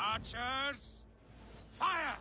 Archers, fire!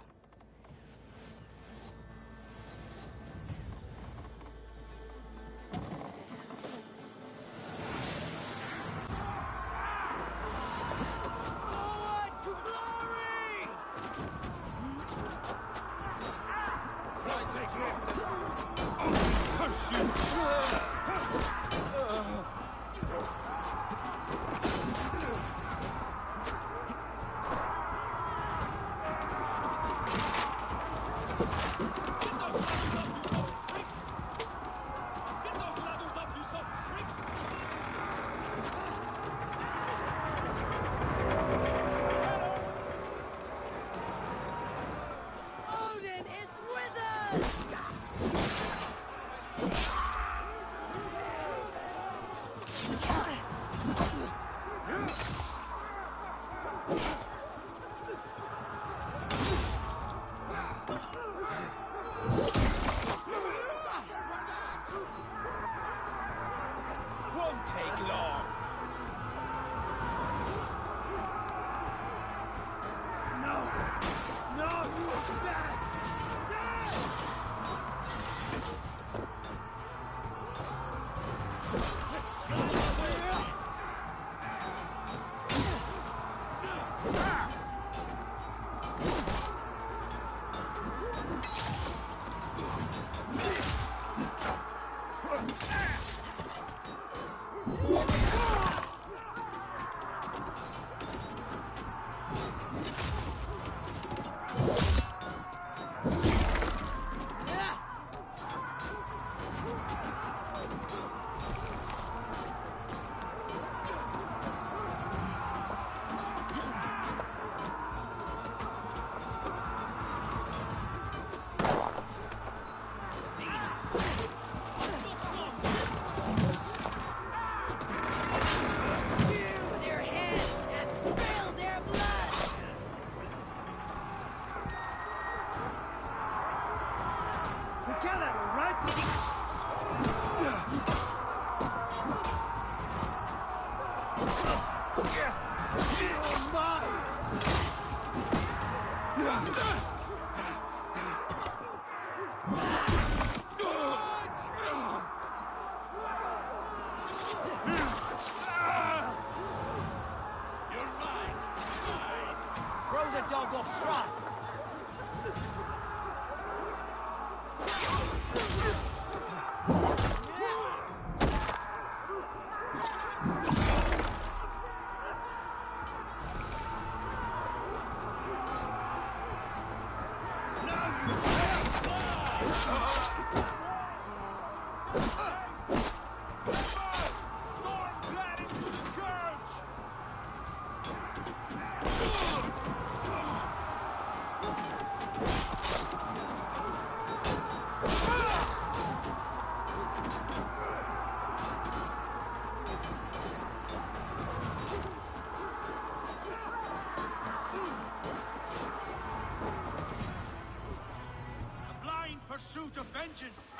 Pursuit of vengeance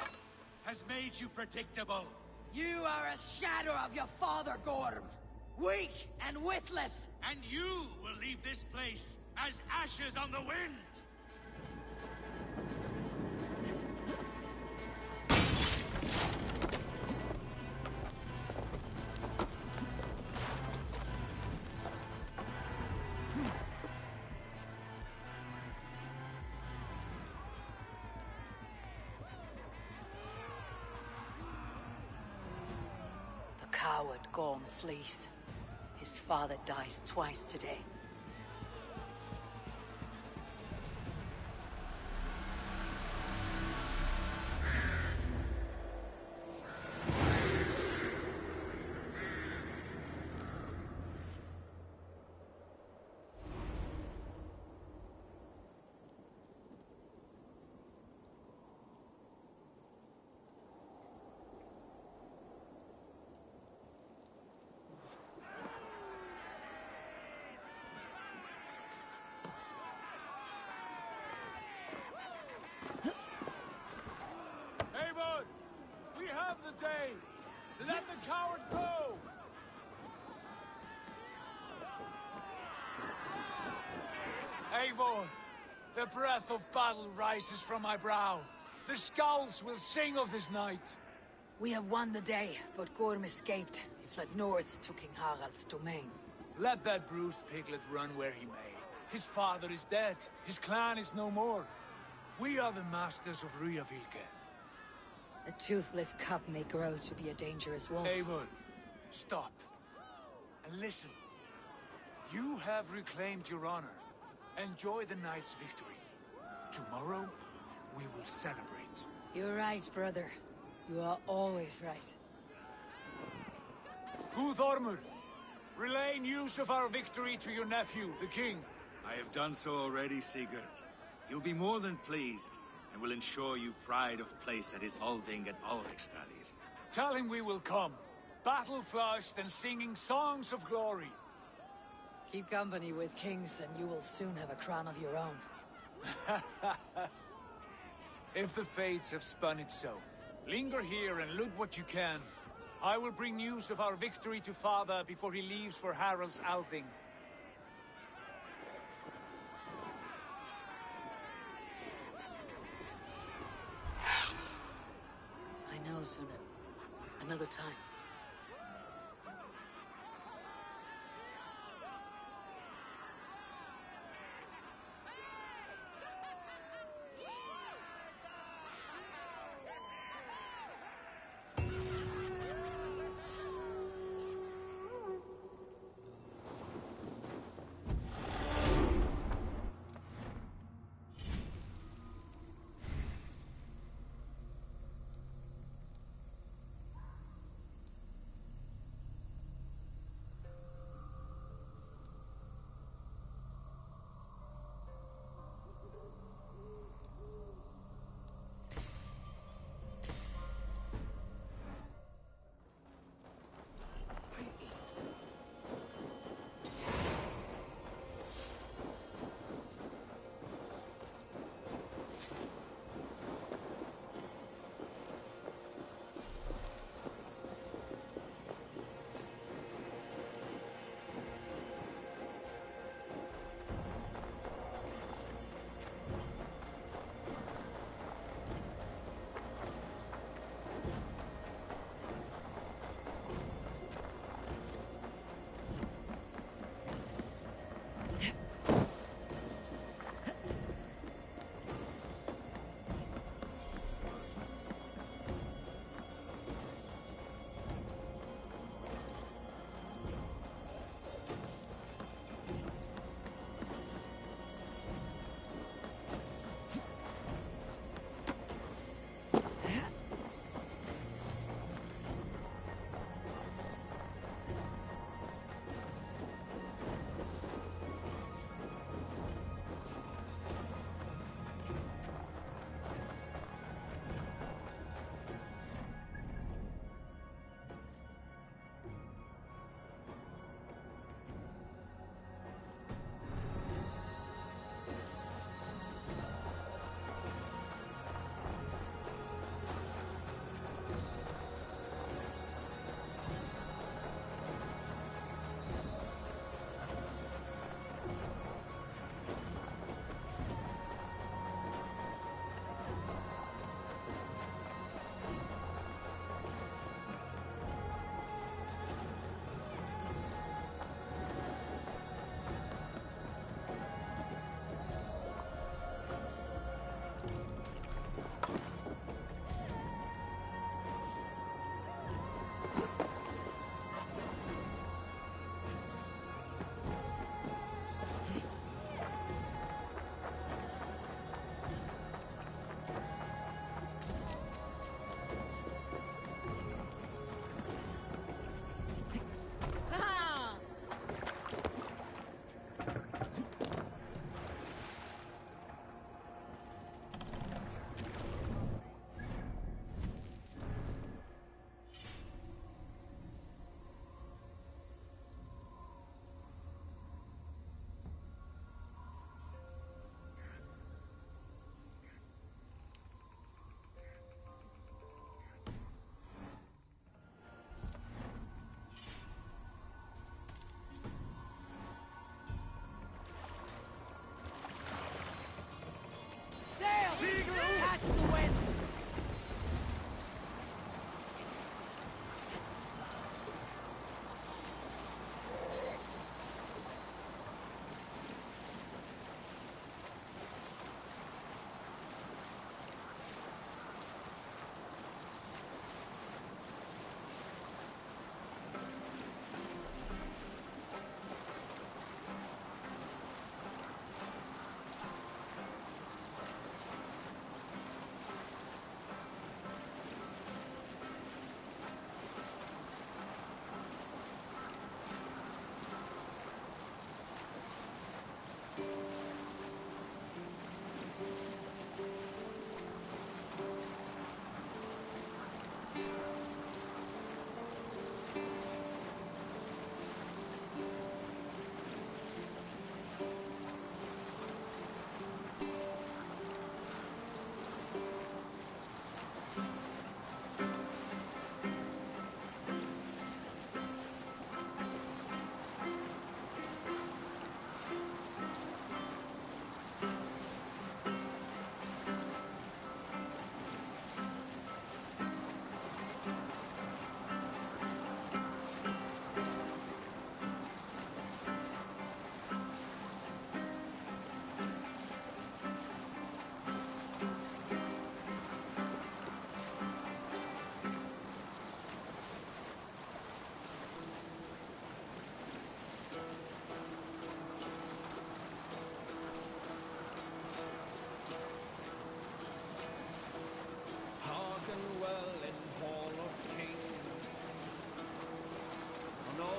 has made you predictable. You are a shadow of your father, Gorm. Weak and witless. And you will leave this place as ashes on the wind. Coward Gorm flees. His father dies twice today. The day! Let the coward go! Eivor, the breath of battle rises from my brow. The Scouts will sing of this night. We have won the day, but Gorm escaped. He fled north to King Harald's domain. Let that bruised piglet run where he may. His father is dead. His clan is no more. We are the masters of Ryjavilke. A toothless cub may grow to be a dangerous wolf. Eivor, stop. And listen. You have reclaimed your honor. Enjoy the night's victory. Tomorrow, we will celebrate. You're right, brother. You are always right. Guthormur, relay news of our victory to your nephew, the king. I have done so already, Sigurd. He'll be more than pleased, and will ensure you pride of place at his Althing at Ulrichstadir. Tell him we will come, battle-flushed and singing songs of glory. Keep company with kings, and you will soon have a crown of your own. If the fates have spun it so, linger here and loot what you can. I will bring news of our victory to father before he leaves for Harald's Althing. I know, Suna. Another time.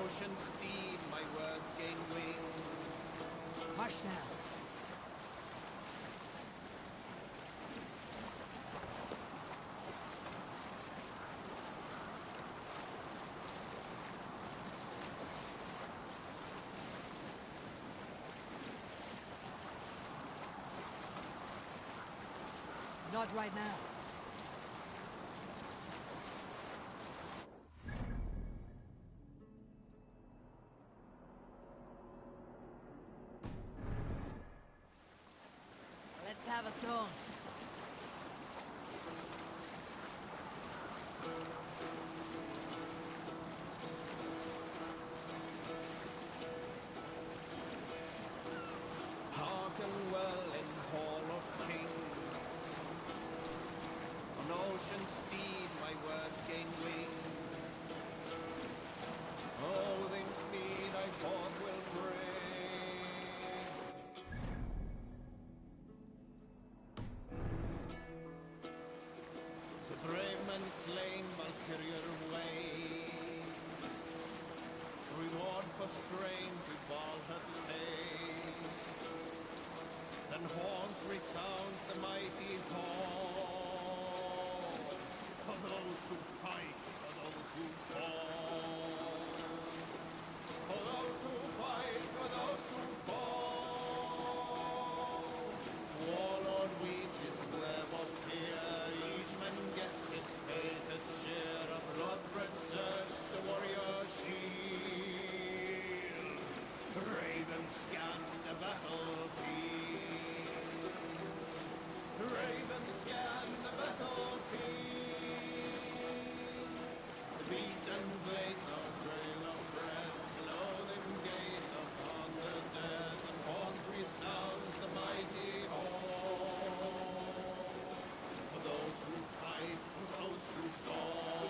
ocean's steam, my words gain wing. March now. Not right now. Let's have a song. Hearken well in Hall of Kings. On ocean's speed, my words gain wing. Holding's speed I thought will bring. The brave men slain, Valkyrier way. Reward for strain to Valhall lay. Then horns resound the mighty hall. For those who fight, for those who fall. For those who fight, for those who fall. Warlord weeds his web of fear. Each man gets his fated share. A blood-red surge, the warrior shield. Ravens scan the battlefield. Ravens scan the battlefield. The beaten blaze of trail of red, loathing gaze upon the dead, and horns resounds the mighty hall. For those who fight, for those who fall.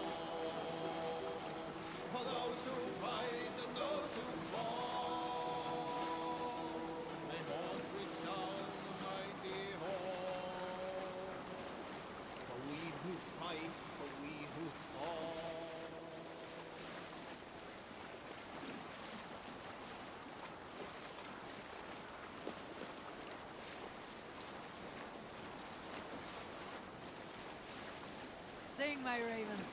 For those who fight and those who fall. May horns resound the mighty hall. For we who fight, for we who fall. Sing, my ravens.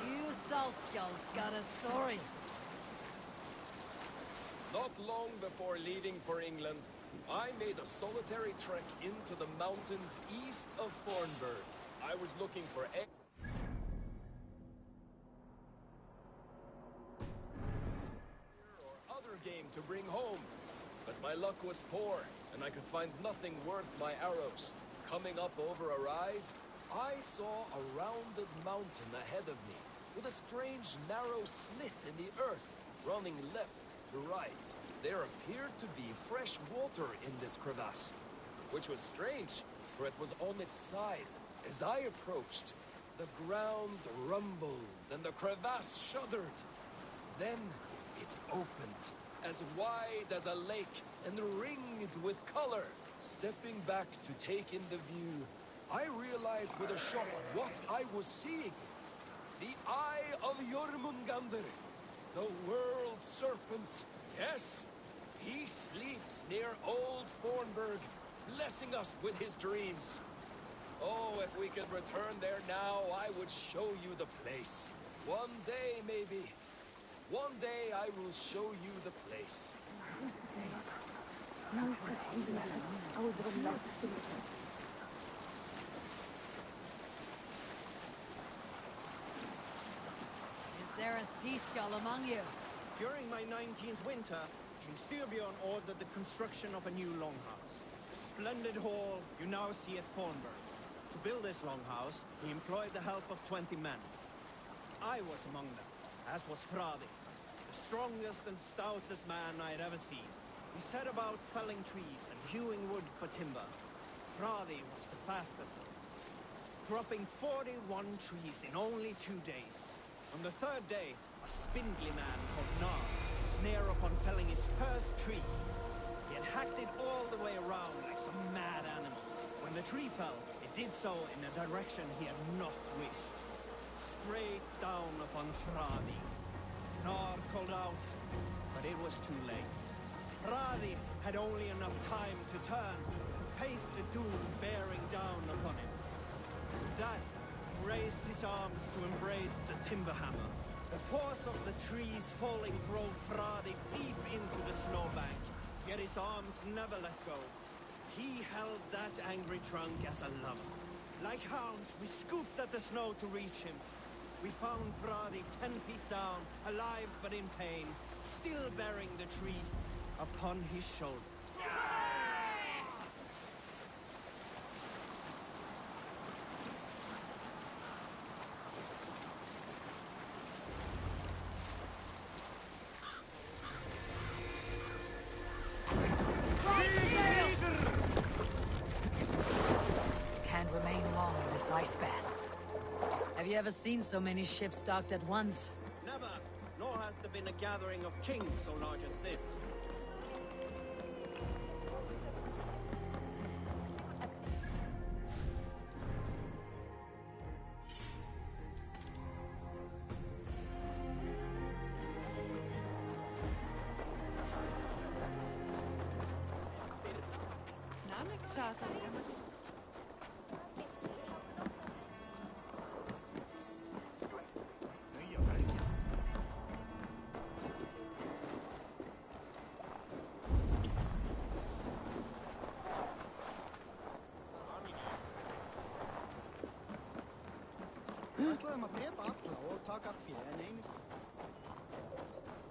You Salskulls got a story. Not long before leaving for England, I made a solitary trek into the mountains east of Thornburg. I was looking for or other game to bring home, but my luck was poor, and I could find nothing worth my arrows. Coming up over a rise, I saw a rounded mountain ahead of me, with a strange narrow slit in the earth, running left to right. There appeared to be fresh water in this crevasse, which was strange, for it was on its side. As I approached, the ground rumbled and the crevasse shuddered. Then it opened, as wide as a lake and ringed with color. Stepping back to take in the view, I realized with a shock what I was seeing. The Eye of Jormungandr, the world serpent. Yes, he sleeps near old Thornburg, blessing us with his dreams. Oh, if we could return there now, I would show you the place. One day, maybe. One day I will show you the place. Is there a sea skull among you? During my 19th winter, King Styrbjorn ordered the construction of a new longhouse. A splendid hall you now see at Thornburg. To build this longhouse, he employed the help of 20 men. I was among them, as was Fradi, the strongest and stoutest man I had ever seen. He set about felling trees and hewing wood for timber. Fradi was the fastest of us, dropping 41 trees in only 2 days. On the third day, a spindly man called Nar was near upon felling his first tree. He had hacked it all the way around like some mad animal. When the tree fell, it did so in a direction he had not wished. Straight down a upon Fradi. Nar called out, but it was too late. Fradi had only enough time to turn and face the doom bearing down upon him. With that, he raised his arms to embrace the timber hammer. The force of the trees falling drove Fradi deep into the snowbank, yet his arms never let go. He held that angry trunk as a lover. Like hounds, we scooped at the snow to reach him. We found Fradi 10 feet down, alive but in pain, still bearing the tree upon his shoulder. Can't remain long in this ice bath. Have you ever seen so many ships docked at once? Never, nor has there been a gathering of kings so large as this.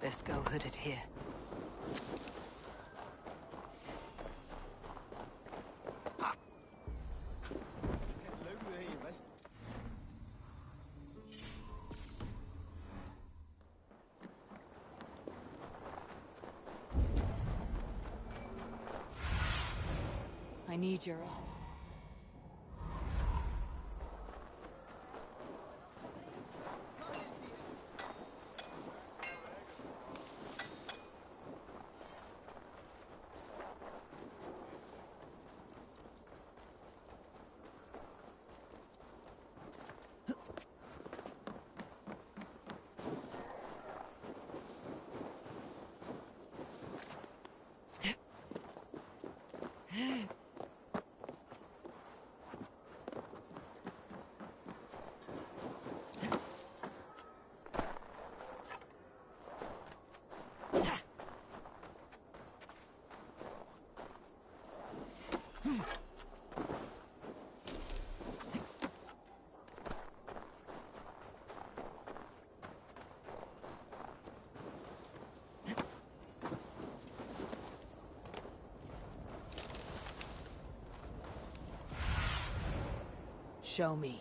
Best go hooded here. I need your... Show me.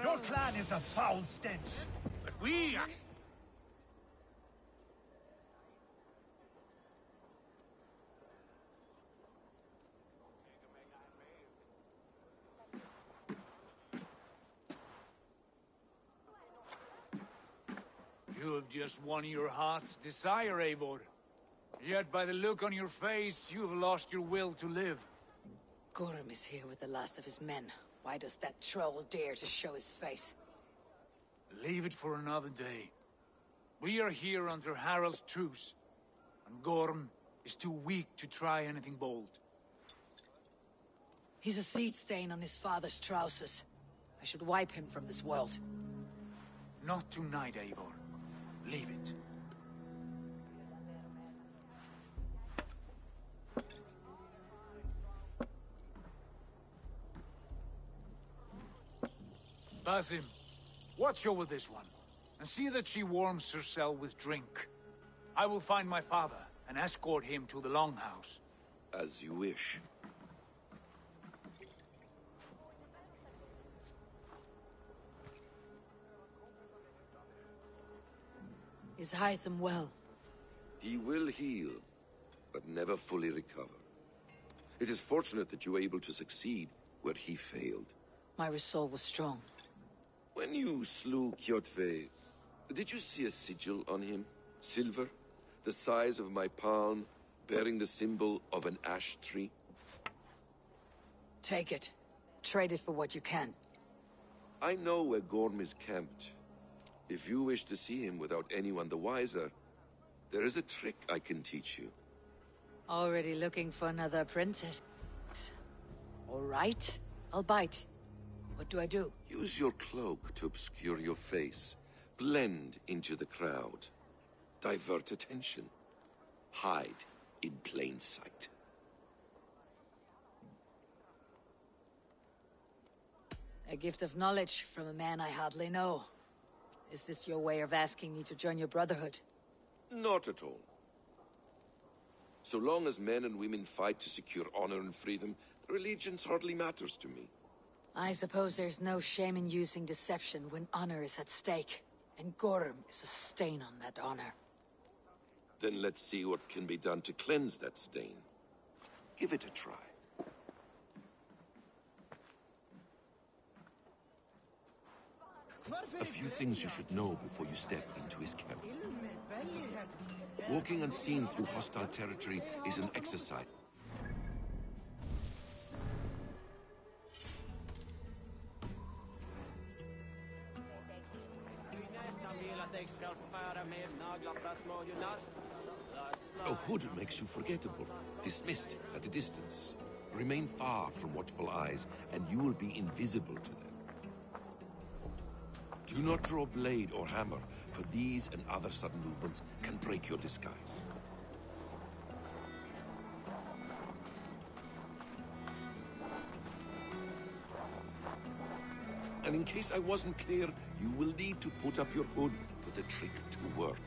Your clan is a foul stench, but we are... You have just won your heart's desire, Eivor. Yet by the look on your face, you have lost your will to live. Gorm is here with the last of his men. Why does that troll dare to show his face? Leave it for another day. We are here under Harald's truce, and Gorm is too weak to try anything bold. He's a seed stain on his father's trousers. I should wipe him from this world. Not tonight, Eivor. Leave it. Basim, watch over this one, and see that she warms herself with drink. I will find my father and escort him to the Longhouse. As you wish. Is Hytham well? He will heal, but never fully recover. It is fortunate that you were able to succeed where he failed. My resolve was strong. When you slew Kjotve, did you see a sigil on him? Silver? The size of my palm, bearing the symbol of an ash tree? Take it. Trade it for what you can. I know where Gorm is camped. If you wish to see him without anyone the wiser, there is a trick I can teach you. Already looking for another princess. All right, I'll bite. What do I do? Use your cloak to obscure your face. Blend into the crowd. Divert attention. Hide in plain sight. A gift of knowledge from a man I hardly know. Is this your way of asking me to join your brotherhood? Not at all. So long as men and women fight to secure honor and freedom, their allegiance hardly matters to me. I suppose there's no shame in using deception when honor is at stake. And Gorm is a stain on that honor. Then let's see what can be done to cleanse that stain. Give it a try. A few things you should know before you step into his camp. Walking unseen through hostile territory is an exercise. A hood makes you forgettable, dismissed at a distance. Remain far from watchful eyes, and you will be invisible to them. Do not draw blade or hammer, for these and other sudden movements can break your disguise. And in case I wasn't clear, you will need to put up your hood for the trick to work.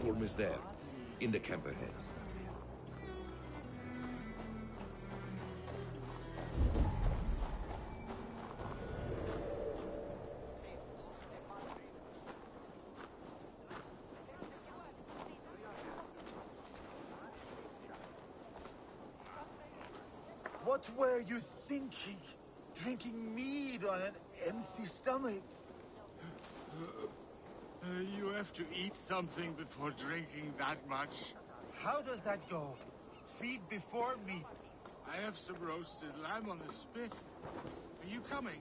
Gorm is there, in the camp ahead. What were you thinking? Drinking mead on an empty stomach? You have to eat something before drinking that much. How does that go? Feed before meat. I have some roasted lamb on the spit. Are you coming?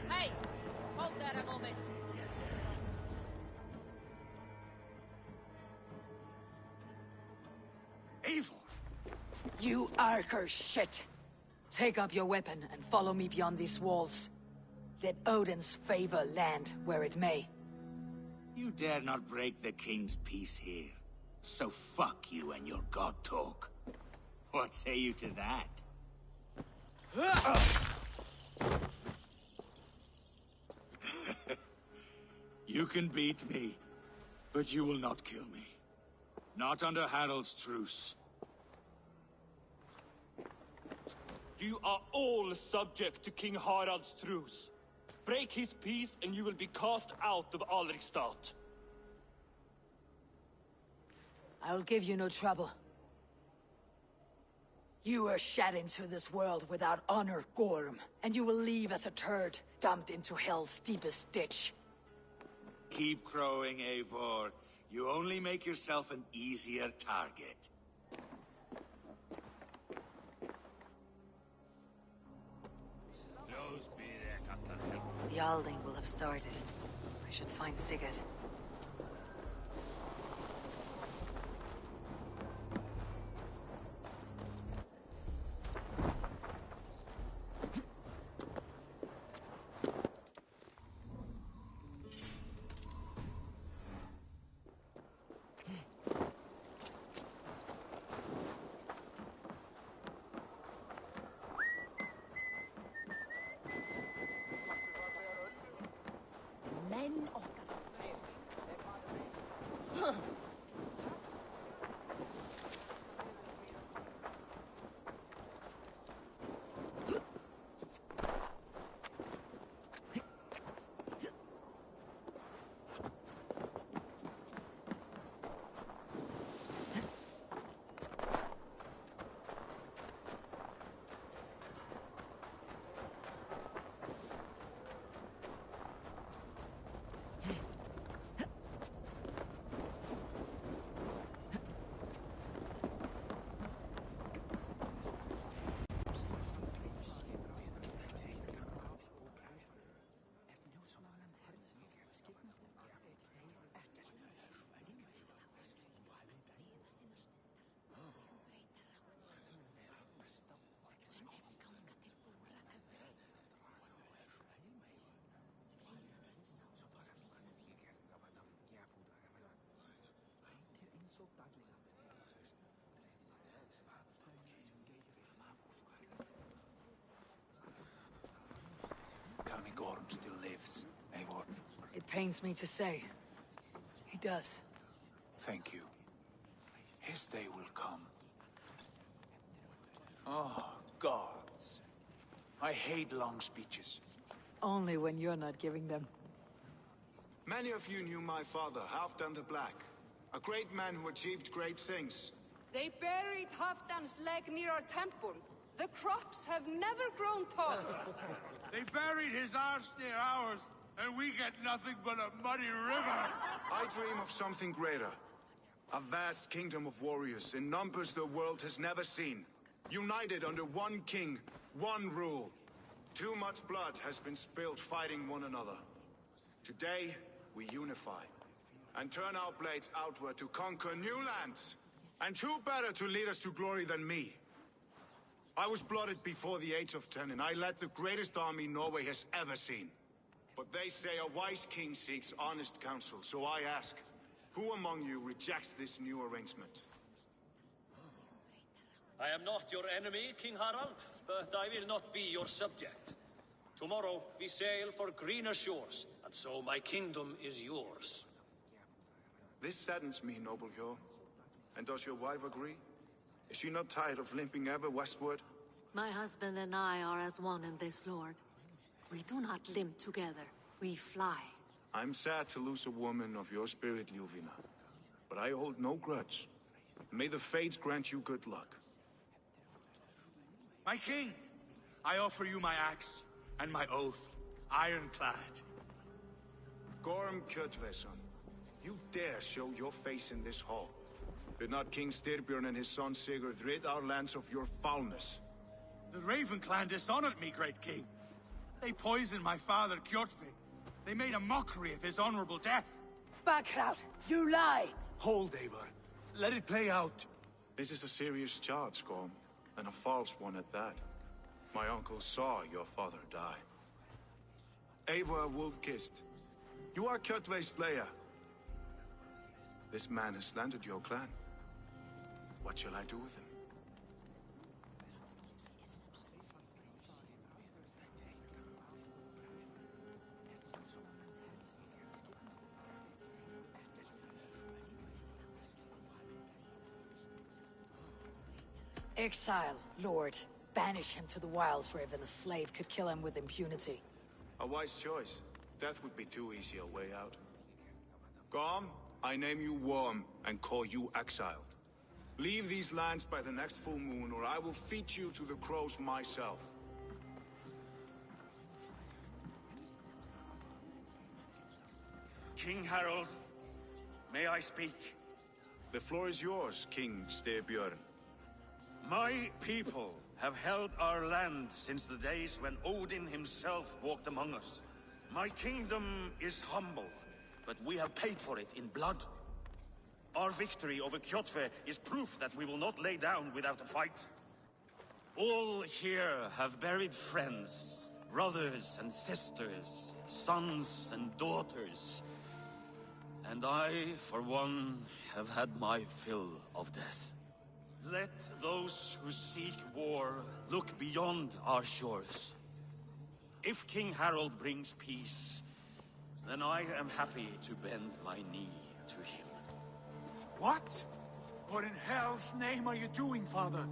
Hey! Hold that a moment. Eivor! You Arker shit! Take up your weapon and follow me beyond these walls. Let Odin's favor land where it may. You dare not break the king's peace here. So fuck you and your god talk. What say you to that? You can beat me, but you will not kill me. Not under Harald's truce. You are all subject to King Harald's truce. Break his peace and you will be cast out of Alrikstad. I'll give you no trouble. You were shed into this world without honor, Gorm, and you will leave as a turd, dumped into hell's deepest ditch. Keep crowing, Eivor. You only make yourself an easier target. The Alding will have started. I should find Sigurd. Tell me Gorm still lives, Eivor. It pains me to say. He does. Thank you. His day will come. Oh, gods. I hate long speeches. Only when you're not giving them. Many of you knew my father, Halfdan the Black. A great man who achieved great things. They buried Halfdan's leg near our temple. The crops have never grown tall. They buried his arse near ours, and we get nothing but a muddy river. I dream of something greater. A vast kingdom of warriors in numbers the world has never seen. United under one king, one rule. Too much blood has been spilled fighting one another. Today, we unify. And turn our blades outward to conquer new lands. And who better to lead us to glory than me? I was blooded before the age of 10, and I led the greatest army Norway has ever seen. But they say a wise king seeks honest counsel, so I ask, who among you rejects this new arrangement? I am not your enemy, King Harald, but I will not be your subject. Tomorrow we sail for greener shores, and so my kingdom is yours. This saddens me, noble Hjor. And does your wife agree? Is she not tired of limping ever westward? My husband and I are as one in this, Lord. We do not limp together. We fly. I'm sad to lose a woman of your spirit, Ljuvina. But I hold no grudge. May the fates grant you good luck. My king, I offer you my axe and my oath, ironclad. Gorm Kjotveson, you dare show your face in this hall. Did not King Styrbjörn and his son Sigurd rid our lands of your foulness? The Raven clan dishonored me, great king. They poisoned my father, Kjotve. They made a mockery of his honorable death. Backrout, you lie! Hold, Eivor. Let it play out. This is a serious charge, Gorm, and a false one at that. My uncle saw your father die. Eivor Wolf-Kissed, you are Kjotve's slayer. This man has slandered your clan. What shall I do with him? Exile, Lord. Banish him to the wilds where even a slave could kill him with impunity. A wise choice. Death would be too easy a way out. Gorm, I name you Worm and call you exiled. Leave these lands by the next full moon, or I will feed you to the crows myself. King Harold, may I speak? The floor is yours, King Styrbjörn. My people have held our land since the days when Odin himself walked among us. My kingdom is humble, but we have paid for it in blood. Our victory over Kjotve is proof that we will not lay down without a fight. All here have buried friends, brothers and sisters, sons and daughters. And I, for one, have had my fill of death. Let those who seek war look beyond our shores. If King Harold brings peace, then I am happy to bend my knee to him. What? What in hell's name are you doing, father?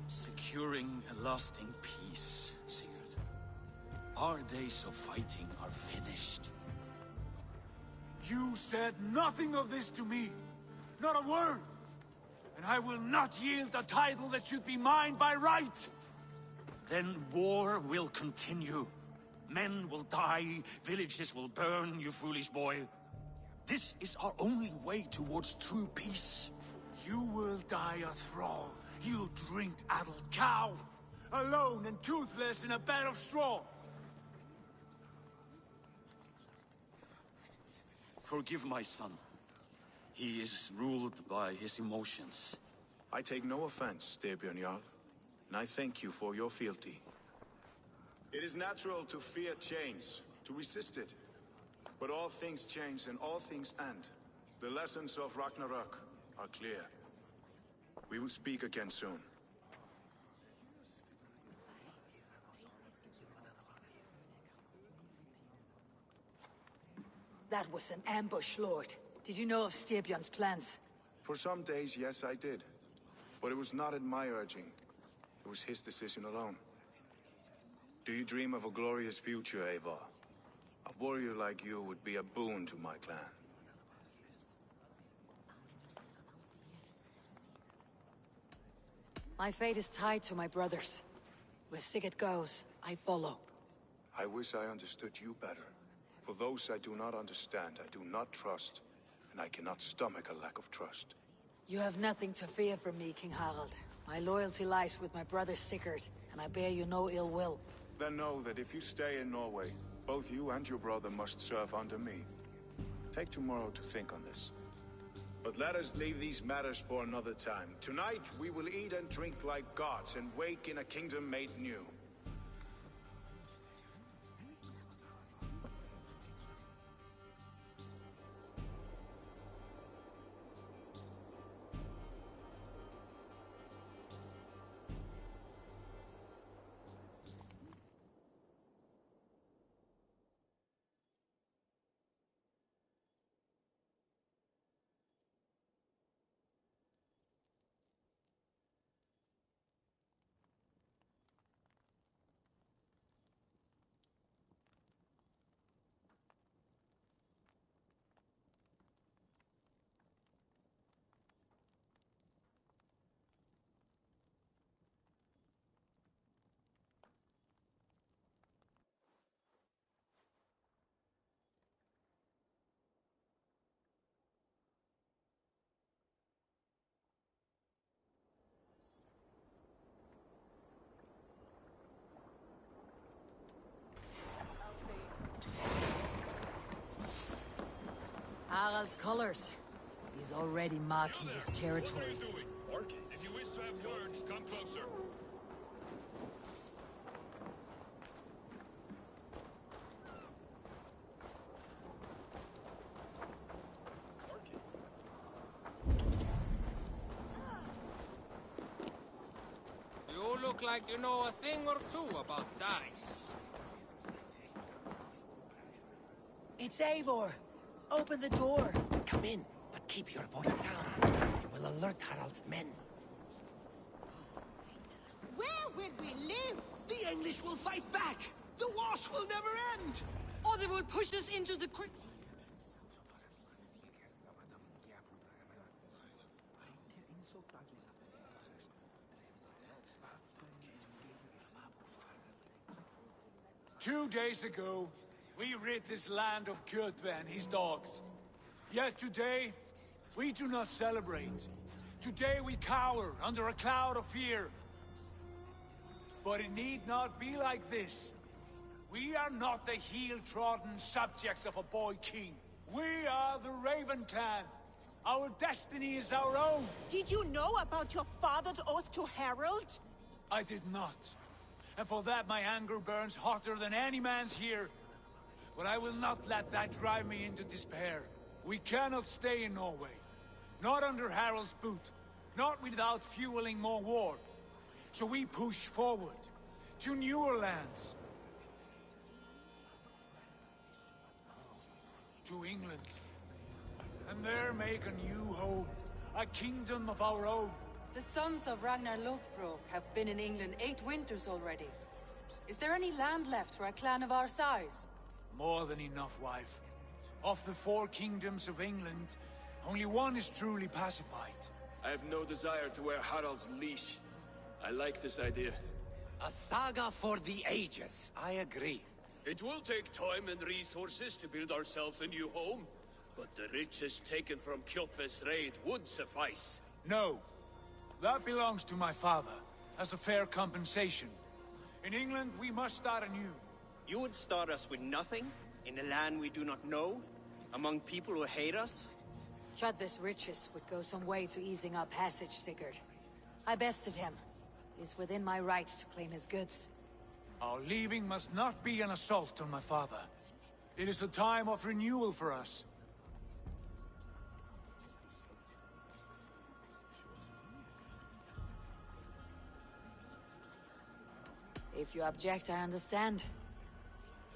Securing a lasting peace, Sigurd. Our days of fighting are finished. You said nothing of this to me. Not a word. And I will not yield a title that should be mine by right. Then war will continue. Men will die, villages will burn, you foolish boy. This is our only way towards true peace. You will die a thrall. You drink-addled cow. Alone and toothless in a bed of straw. Forgive my son. He is ruled by his emotions. I take no offense, Styrbjörn Jarl, and I thank you for your fealty. It is natural to fear change, to resist it. But all things change and all things end. The lessons of Ragnarok are clear. We will speak again soon. That was an ambush, Lord. Did you know of Styrbjörn's plans? For some days, yes, I did. But it was not at my urging. It was his decision alone. Do you dream of a glorious future, Eivor? A warrior like you would be a boon to my clan. My fate is tied to my brothers. Where Sigurd goes, I follow. I wish I understood you better. For those I do not understand, I do not trust, and I cannot stomach a lack of trust. You have nothing to fear from me, King Harald. My loyalty lies with my brother Sigurd, and I bear you no ill will. Then know that if you stay in Norway, both you and your brother must serve under me. Take tomorrow to think on this. But let us leave these matters for another time. Tonight, we will eat and drink like gods and wake in a kingdom made new. Harald's colors. He's already marking his territory. What are you doing? Orc, if you wish to have words, come closer. You look like you know a thing or two about dice. It's Eivor. Open the door. Come in, but keep your voice down. You will alert Harald's men. Where will we live? The English will fight back! The wars will never end! Or they will push us into the 2 days ago, we rid this land of Kjotve and his dogs. Yet today, we do not celebrate. Today we cower under a cloud of fear. But it need not be like this. We are not the heel-trodden subjects of a boy king. We are the Raven Clan. Our destiny is our own. Did you know about your father's oath to Harold? I did not. And for that my anger burns hotter than any man's here. But I will not let that drive me into despair. We cannot stay in Norway. Not under Harald's boot. Not without fueling more war. So we push forward. To newer lands. To England. And there make a new home. A kingdom of our own. The sons of Ragnar Lothbrok have been in England 8 winters already. Is there any land left for a clan of our size? More than enough, wife. Of the 4 kingdoms of England, only one is truly pacified. I have no desire to wear Harald's leash. I like this idea. A saga for the ages, I agree. It will take time and resources to build ourselves a new home, but the riches taken from Kjotve's raid would suffice. No. That belongs to my father, as a fair compensation. In England, we must start anew. You would start us with nothing? In a land we do not know? Among people who hate us? Kjotve's riches would go some way to easing our passage, Sigurd. I bested him. It is within my rights to claim his goods. Our leaving must not be an assault on my father. It is a time of renewal for us. If you object, I understand.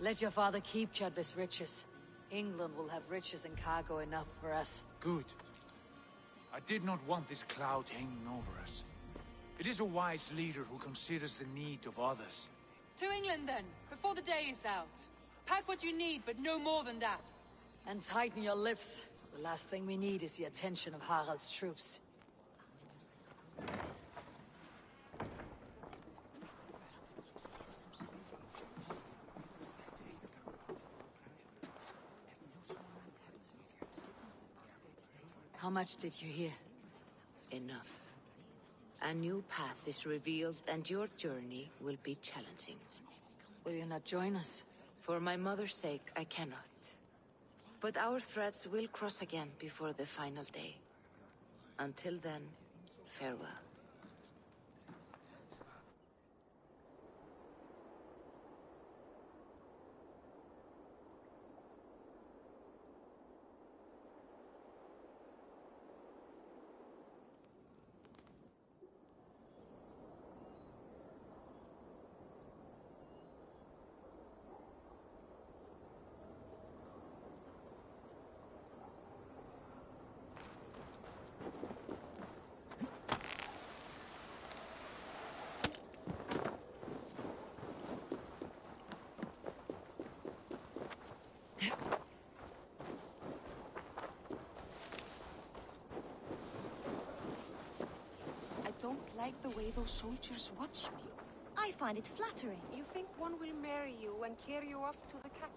Let your father keep Kjotve's riches. England will have riches and cargo enough for us. Good. I did not want this cloud hanging over us. It is a wise leader who considers the need of others. To England then, before the day is out. Pack what you need, but no more than that. And tighten your lips. The last thing we need is the attention of Harald's troops. How much did you hear? Enough. A new path is revealed, and your journey will be challenging. Will you not join us? For my mother's sake, I cannot. But our threads will cross again before the final day. Until then, farewell. I don't like the way those soldiers watch me. I find it flattering. You think one will marry you and carry you off to the capital?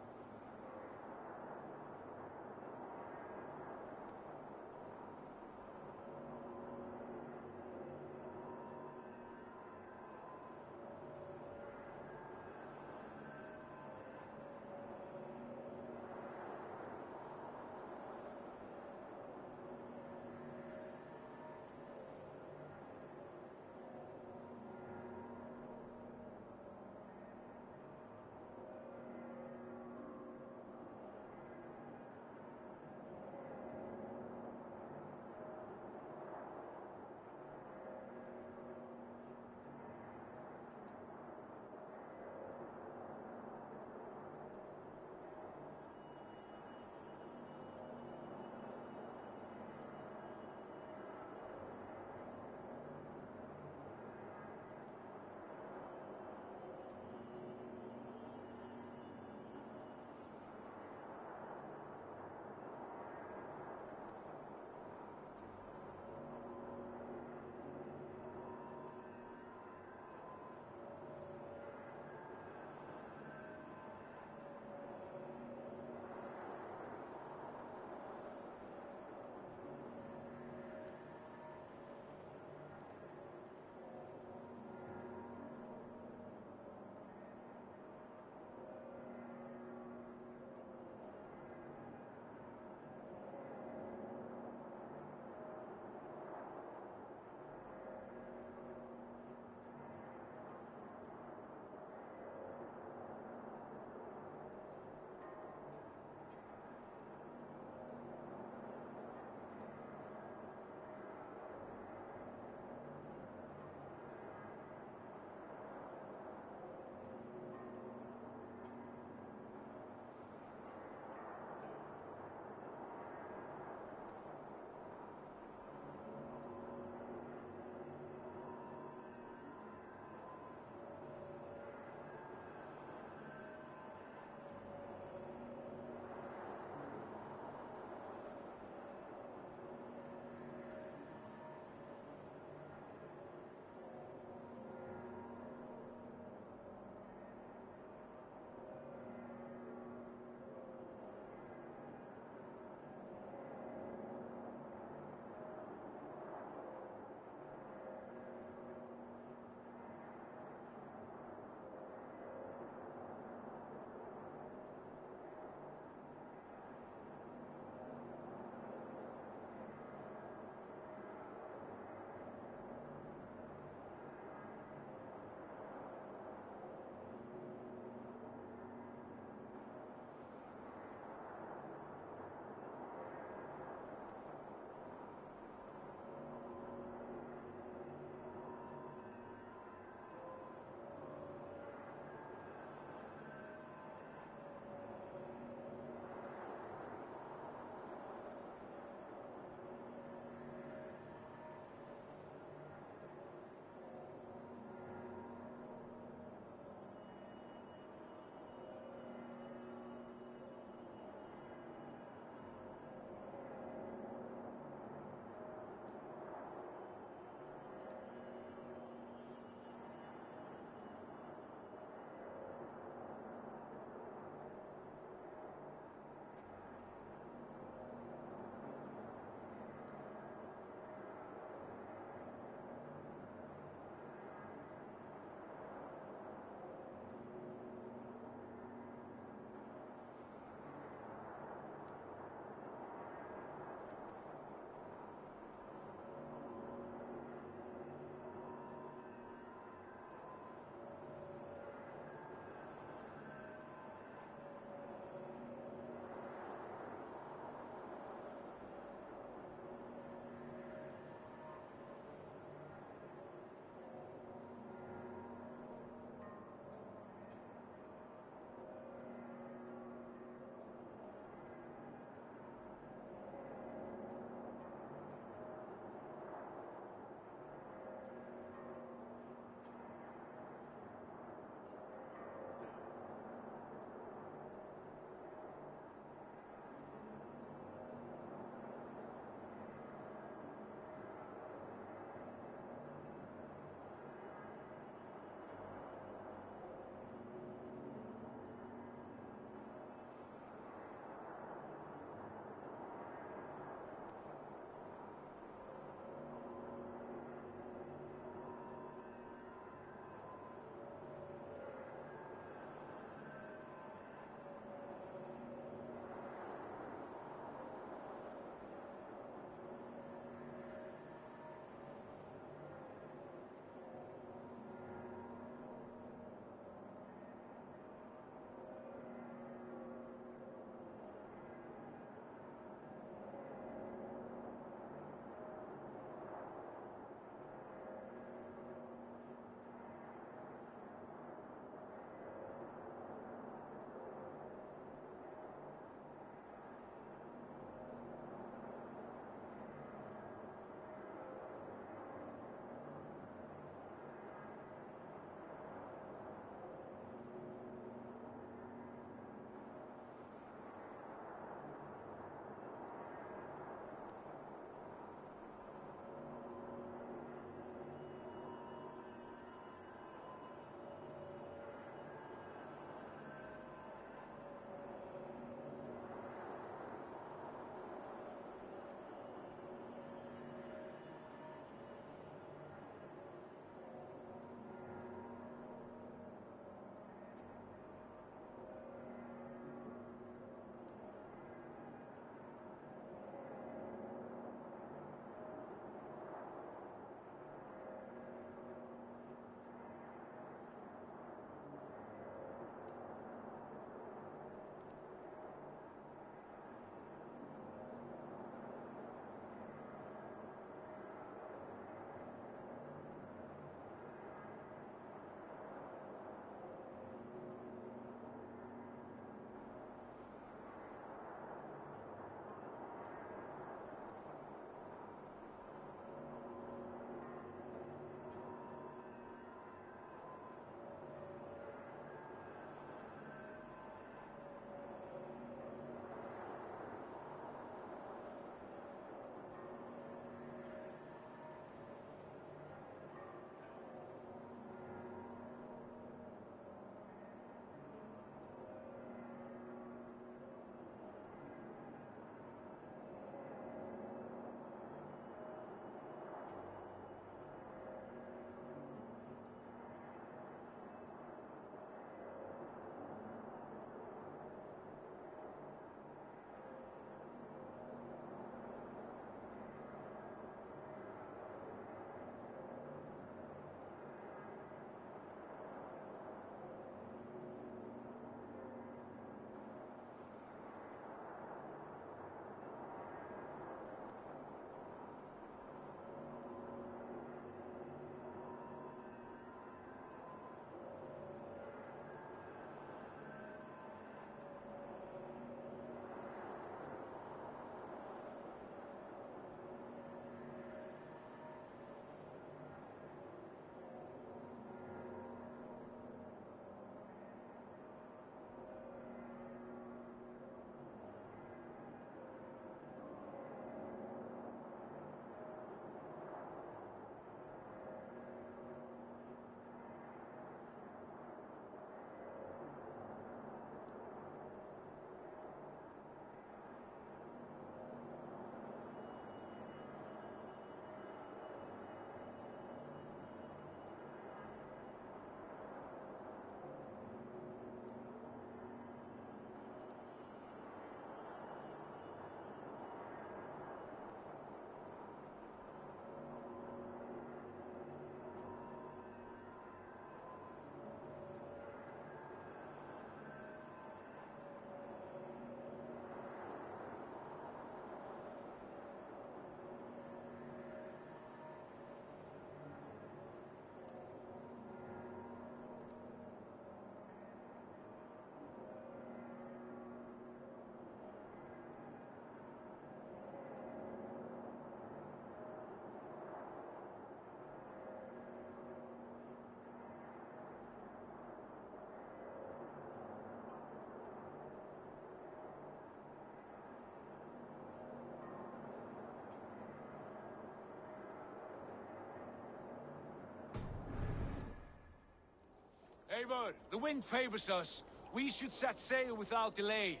Eivor, the wind favors us. We should set sail without delay.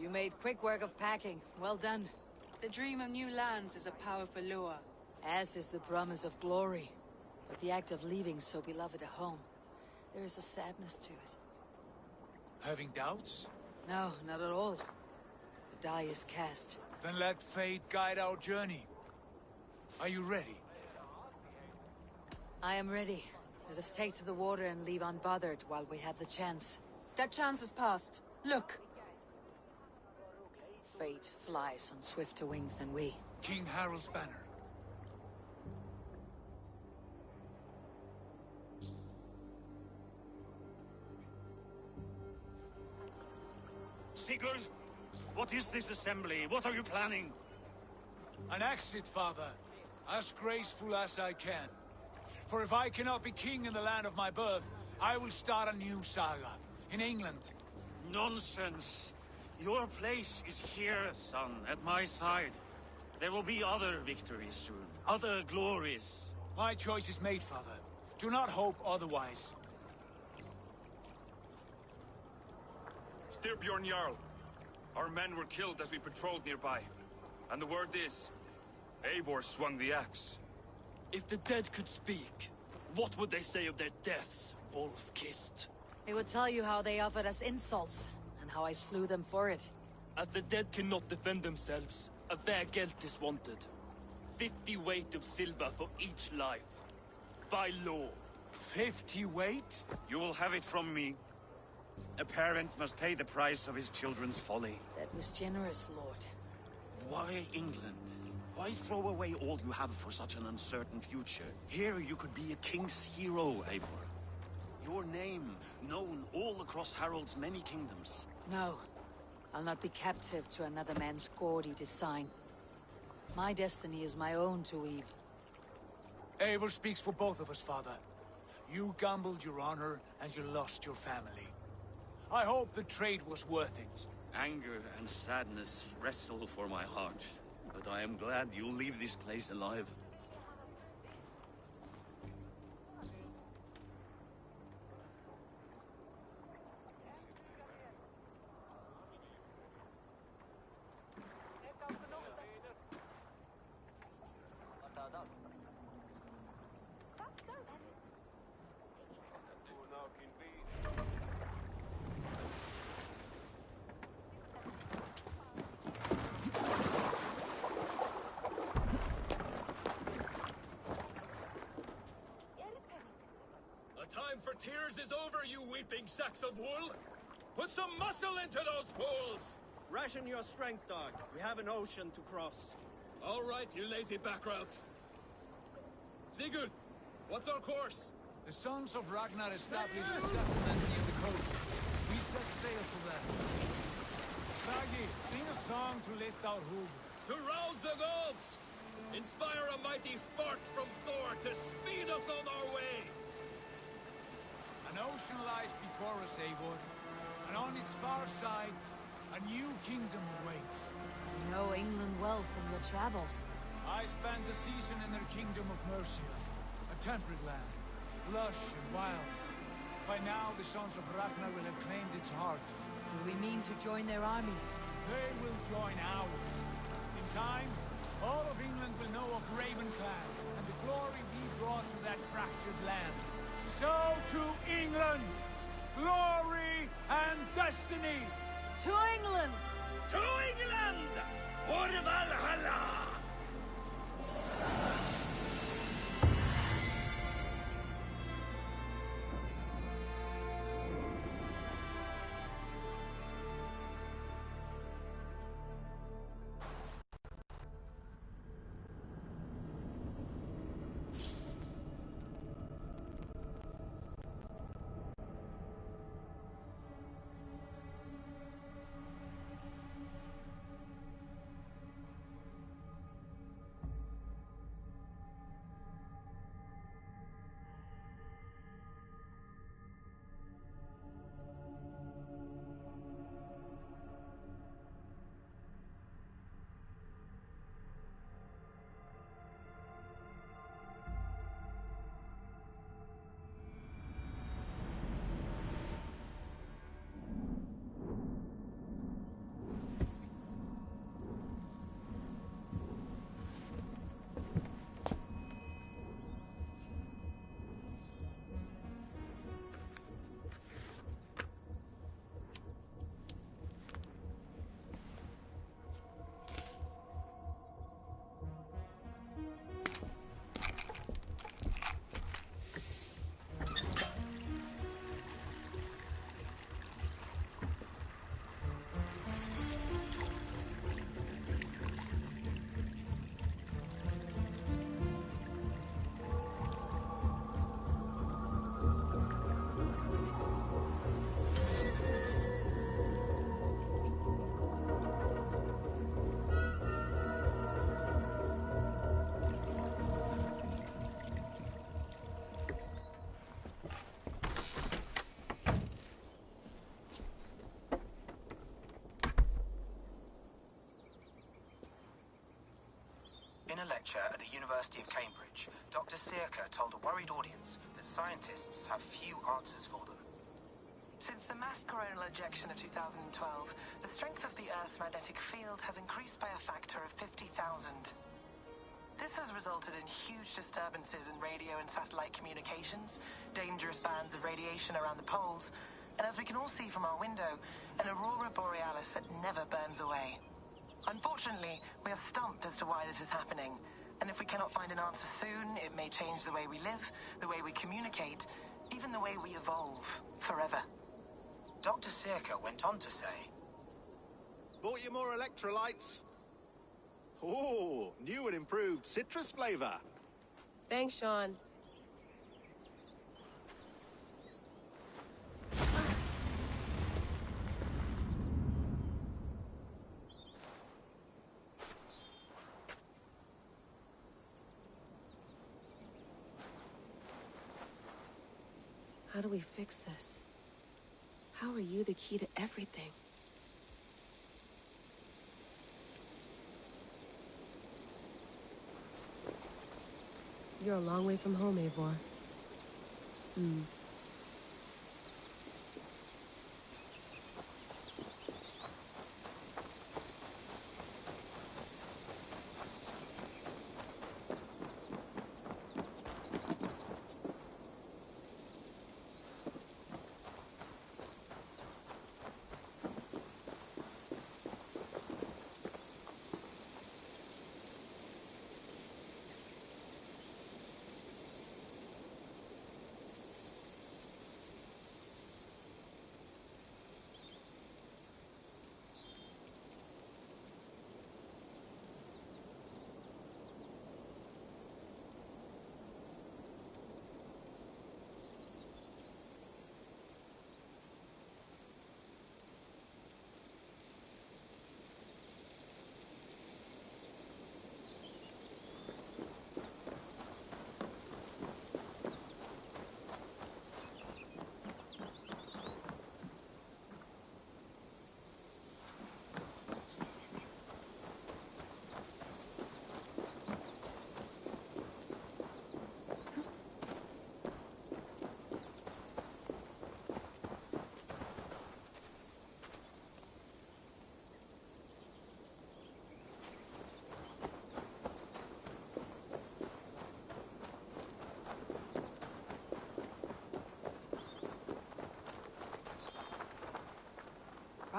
You made quick work of packing. Well done. The dream of new lands is a powerful lure. As is the promise of glory. But the act of leaving so beloved a home, there is a sadness to it. Having doubts? No, not at all. The die is cast. Then let fate guide our journey. Are you ready? I am ready. Let us take to the water and leave unbothered while we have the chance. That chance is past. Look! Fate flies on swifter wings than we. King Harald's banner. Sigurd, what is this assembly? What are you planning? An exit, father. As graceful as I can. For if I cannot be king in the land of my birth, I will start a new saga. In England. Nonsense. Your place is here, son, at my side. There will be other victories soon. Other glories. My choice is made, father. Do not hope otherwise. Styrbjorn Jarl. Our men were killed as we patrolled nearby. And the word is, Eivor swung the axe. If the dead could speak, what would they say of their deaths, wolf-kissed? They would tell you how they offered us insults, and how I slew them for it. As the dead cannot defend themselves, a fair gelt is wanted. 50 weight of silver for each life. By law. 50 weight? You will have it from me. A parent must pay the price of his children's folly. That was generous, Lord. Why England? Why throw away all you have for such an uncertain future? Here you could be a king's hero, Eivor. Your name known all across Harald's many kingdoms. No. I'll not be captive to another man's gaudy design. My destiny is my own to weave. Eivor speaks for both of us, father. You gambled your honor, and you lost your family. I hope the trade was worth it. Anger and sadness wrestle for my heart. But I am glad you'll leave this place alive. Time for tears is over, you weeping sacks of wool! Put some muscle into those pools! Ration your strength, dog. We have an ocean to cross. All right, you lazy backroutes. Sigurd, what's our course? The sons of Ragnar established a settlement near the coast. We set sail for them. Bragi, sing a song to lift our hood. To rouse the gods! Inspire a mighty fart from Thor to speed us on our way! An ocean lies before us, Eivor, and on its far side, a new kingdom awaits. You know England well from your travels. I spent a season in their kingdom of Mercia, a temperate land, lush and wild. By now, the sons of Ragnar will have claimed its heart. Do we mean to join their army? They will join ours. In time, all of England will know of Ravenclan, and the glory we brought to that fractured land. So to England! Glory and destiny! To England! To England! For Valhalla! In a lecture at the University of Cambridge, Dr. Searcher told a worried audience that scientists have few answers for them. Since the mass coronal ejection of 2012, the strength of the Earth's magnetic field has increased by a factor of 50,000. This has resulted in huge disturbances in radio and satellite communications, dangerous bands of radiation around the poles, and as we can all see from our window, an aurora borealis that never burns away. Unfortunately, we are stumped as to why this is happening, and if we cannot find an answer soon, it may change the way we live, the way we communicate, even the way we evolve, forever. Dr. Searcher went on to say, Bought you more electrolytes? Oh, new and improved citrus flavor. Thanks, Sean. How do we fix this? How are you the key to everything? You're a long way from home, Eivor.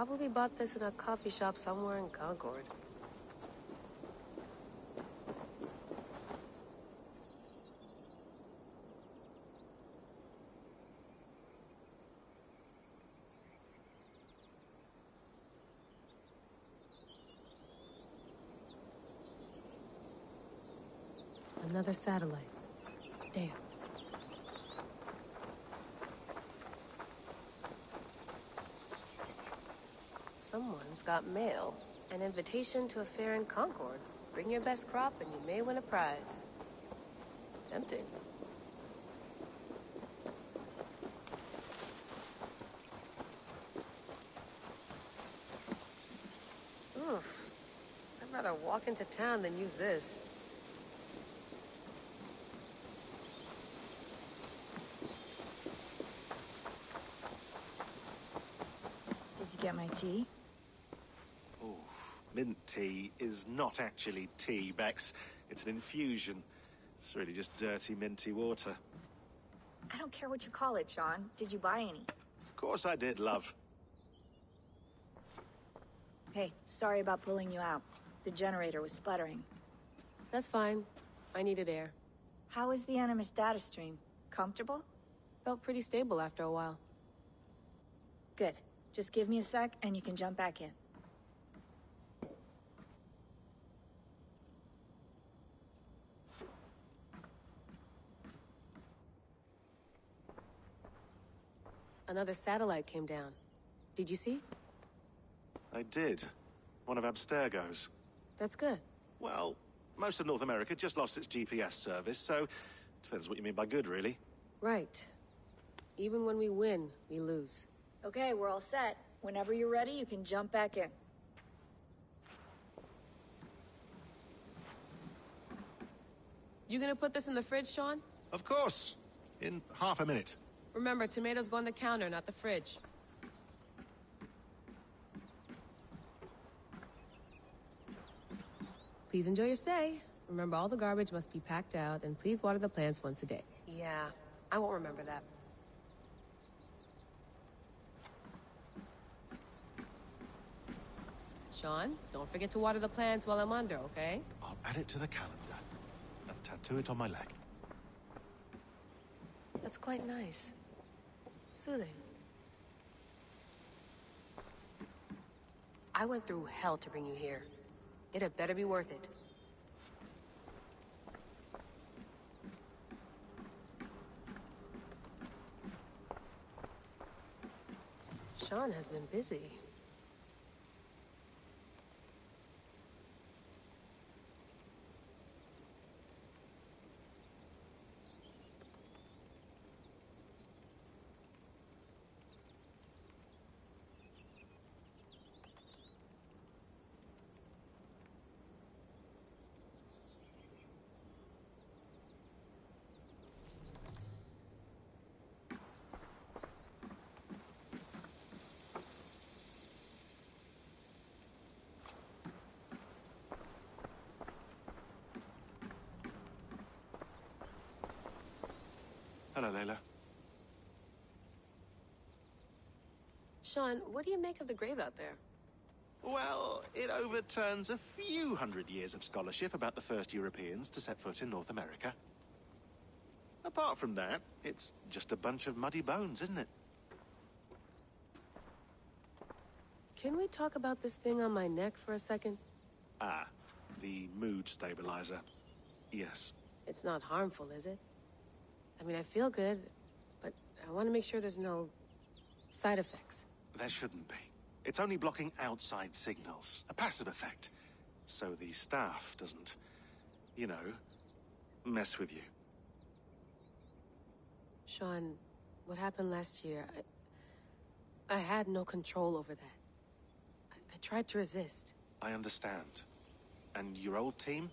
Probably bought this in a coffee shop somewhere in Concord. Another satellite. Damn. Someone's got mail. An invitation to a fair in Concord. Bring your best crop and you may win a prize. Tempting. Oof. I'd rather walk into town than use this. Did you get my tea? Mint tea is not actually tea, Bex. It's an infusion. It's really just dirty, minty water. I don't care what you call it, Sean. Did you buy any? Of course I did, love. Hey, sorry about pulling you out. The generator was sputtering. That's fine. I needed air. How was the Animus data stream? Comfortable? Felt pretty stable after a while. Good. Just give me a sec and you can jump back in. Another satellite came down. Did you see? I did. One of Abstergo's. That's good. Well, most of North America just lost its GPS service, so depends what you mean by good, really. Right. Even when we win, we lose. Okay, we're all set. Whenever you're ready, you can jump back in. You gonna put this in the fridge, Sean? Of course. In half a minute. Remember, tomatoes go on the counter, not the fridge. Please enjoy your stay. Remember, all the garbage must be packed out, and please water the plants once a day. Yeah, I won't remember that. Sean, don't forget to water the plants while I'm under, okay? I'll add it to the calendar and tattoo it on my leg. That's quite nice. Soothing. I went through hell to bring you here. It had better be worth it. Sean has been busy. Hello, Layla. Sean, what do you make of the grave out there? Well, it overturns a few hundred years of scholarship about the first Europeans to set foot in North America. Apart from that, it's just a bunch of muddy bones, isn't it? Can we talk about this thing on my neck for a second? Ah, the mood stabilizer. Yes. It's not harmful, is it? I mean, I feel good, but I want to make sure there's no side effects. There shouldn't be. It's only blocking outside signals, a passive effect. So the staff doesn't, you know, mess with you. Sean, what happened last year, I had no control over that. I tried to resist. I understand. And your old team,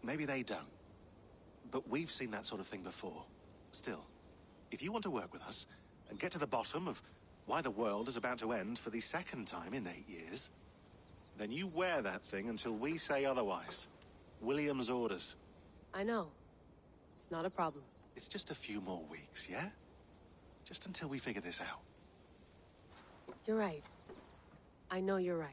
maybe they don't. But we've seen that sort of thing before. Still, if you want to work with us and get to the bottom of why the world is about to end for the second time in 8 years, then you wear that thing until we say otherwise. William's orders. I know. It's not a problem. It's just a few more weeks, yeah? Just until we figure this out. You're right. I know you're right.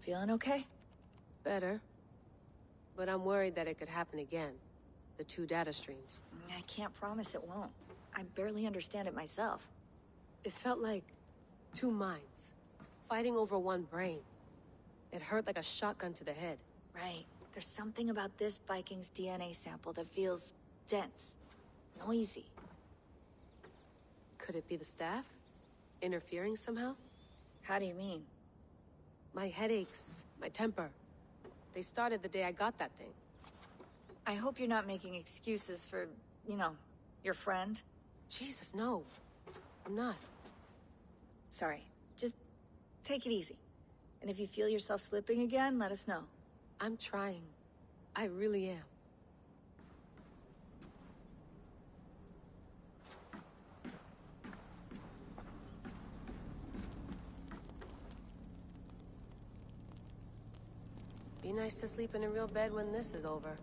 Feeling okay? Better. But I'm worried that it could happen again. The two data streams. I can't promise it won't. I barely understand it myself. It felt like two minds, fighting over one brain. It hurt like a shotgun to the head. Right. There's something about this Viking's DNA sample that feels dense, noisy. Could it be the staff? Interfering somehow? How do you mean? My headaches, my temper. They started the day I got that thing. I hope you're not making excuses for, you know, your friend. Jesus, no. I'm not. Sorry. Just take it easy. And if you feel yourself slipping again, let us know. I'm trying. I really am. Be nice to sleep in a real bed when this is over.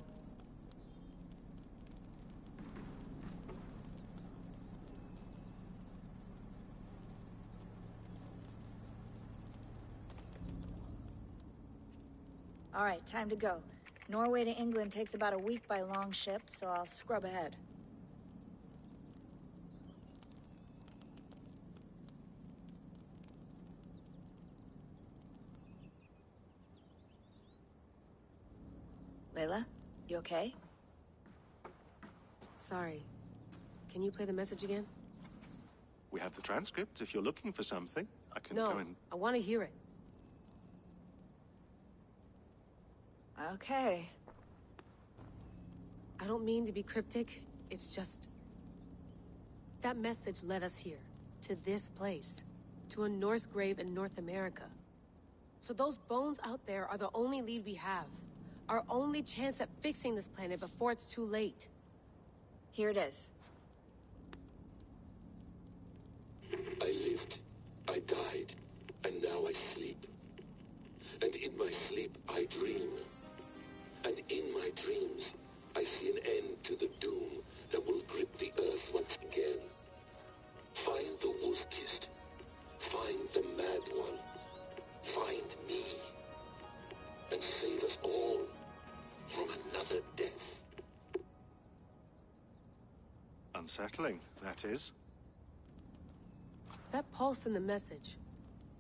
All right, time to go. Norway to England takes about a week by long ship, so I'll scrub ahead. Layla? You okay? Sorry. Can you play the message again? We have the transcript. If you're looking for something, I can No, go and... I want to hear it. Okay. I don't mean to be cryptic. It's just... that message led us here. To this place. To a Norse grave in North America. So those bones out there are the only lead we have. Our only chance at fixing this planet before it's too late. Here it is. I lived, I died, and now I sleep. And in my sleep I dream. And in my dreams I see an end to the doom that will grip the earth once again. Find the wolf-kissed. Find the mad one. Find me. And save us all from another death. Unsettling, that is. That pulse in the message.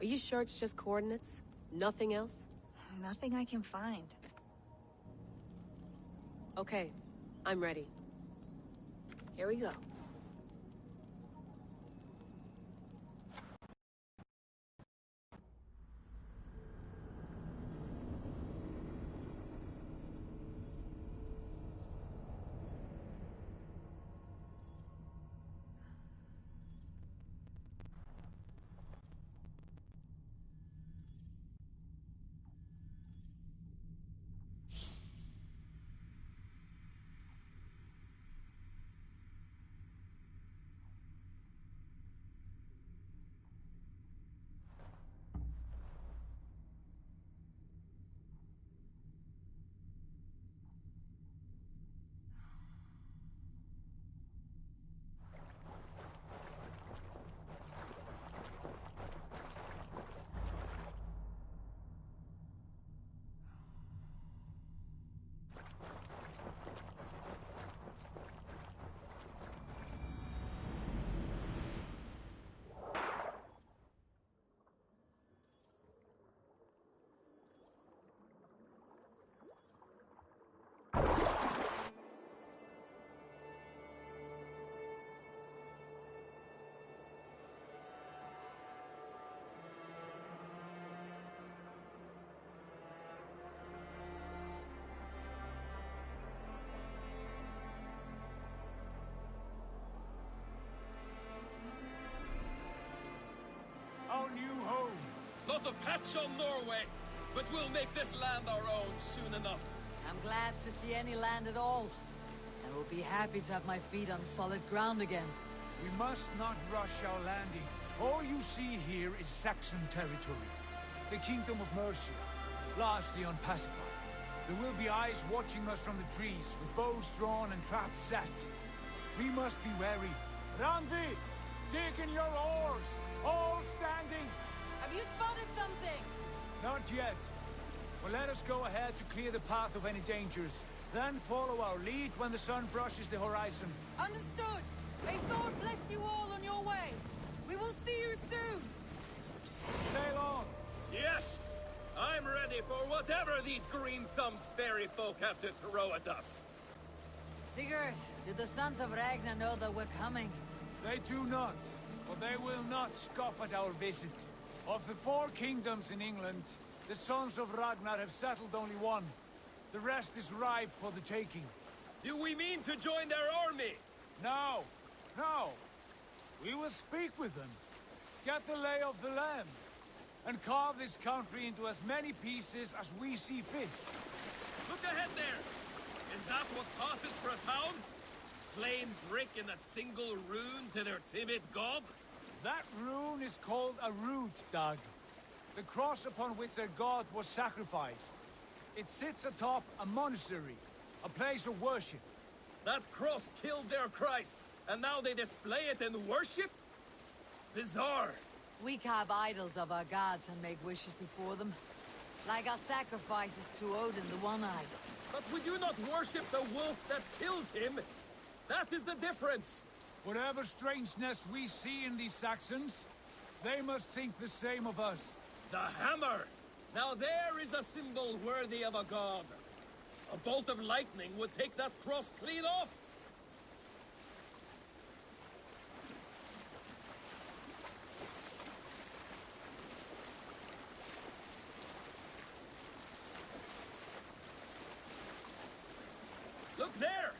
Are you sure it's just coordinates? Nothing else? Nothing I can find. Okay, I'm ready. Here we go. Our new home. Not a patch on Norway, but we'll make this land our own soon enough. I'm glad to see any land at all. I will be happy to have my feet on solid ground again. We must not rush our landing. All you see here is Saxon territory. The Kingdom of Mercia, largely unpacified. There will be eyes watching us from the trees, with bows drawn and traps set. We must be wary. Randi, dig in your oars! All standing! Have you spotted something? Not yet. But let us go ahead to clear the path of any dangers. Then follow our lead when the sun brushes the horizon. Understood! May Thor bless you all on your way! We will see you soon! Sail on! Yes! I'm ready for whatever these green-thumbed fairy folk have to throw at us. Sigurd, do the sons of Ragnar know that we're coming? They do not, but they will not scoff at our visit. Of the 4 kingdoms in England, the sons of Ragnar have settled only one. The rest is ripe for the taking. Do we mean to join their army? No, no. We will speak with them, get the lay of the land, and carve this country into as many pieces as we see fit. Look ahead there! Is that what passes for a town? Plain brick in a single rune to their timid god? That rune is called a root, Dag. The cross upon which their god was sacrificed. It sits atop a monastery, a place of worship. That cross killed their Christ, and now they display it in worship? Bizarre. We carve idols of our gods and make wishes before them. Like our sacrifices to Odin, the One-Eyed. But we do not worship the wolf that kills him. That is the difference. Whatever strangeness we see in these Saxons, they must think the same of us. The hammer! Now there is a symbol worthy of a god. A bolt of lightning would take that cross clean off! Look there!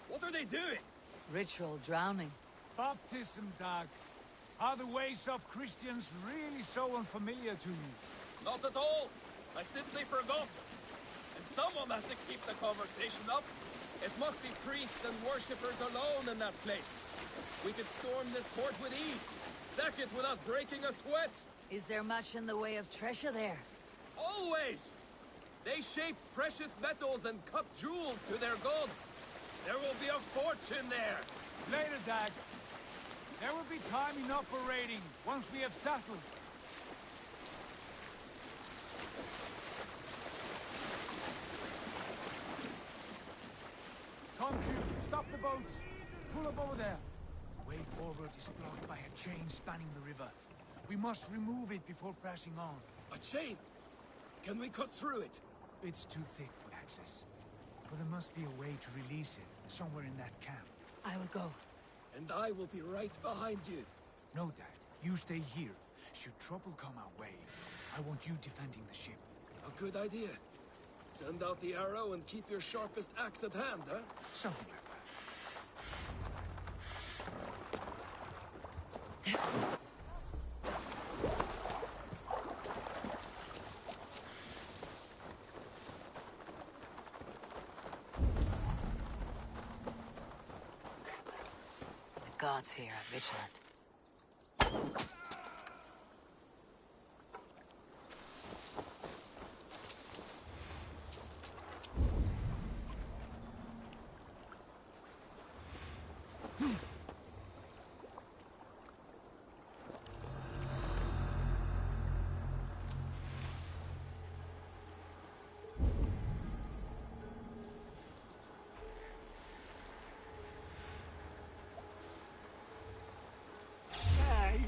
What are they doing? Ritual drowning. Baptism, Dag. Are the ways of Christians really so unfamiliar to you? Not at all! I simply forgot! And someone has to keep the conversation up. It must be priests and worshippers alone in that place. We could storm this port with ease. Sack it without breaking a sweat. Is there much in the way of treasure there? Always! They shape precious metals and cut jewels to their gods. There will be a fortune there. Later, Dag. There will be time enough for raiding, once we have settled. Come to, stop the boats. Pull up over there. The way forward is blocked by a chain spanning the river. We must remove it before pressing on. A chain? Can we cut through it? It's too thick for access. But there must be a way to release it, somewhere in that camp. I will go. And I will be right behind you. No, Dad. You stay here. Should trouble come our way, I want you defending the ship. A good idea. Send out the arrow and keep your sharpest axe at hand, huh? Something like The gods here are vigilant.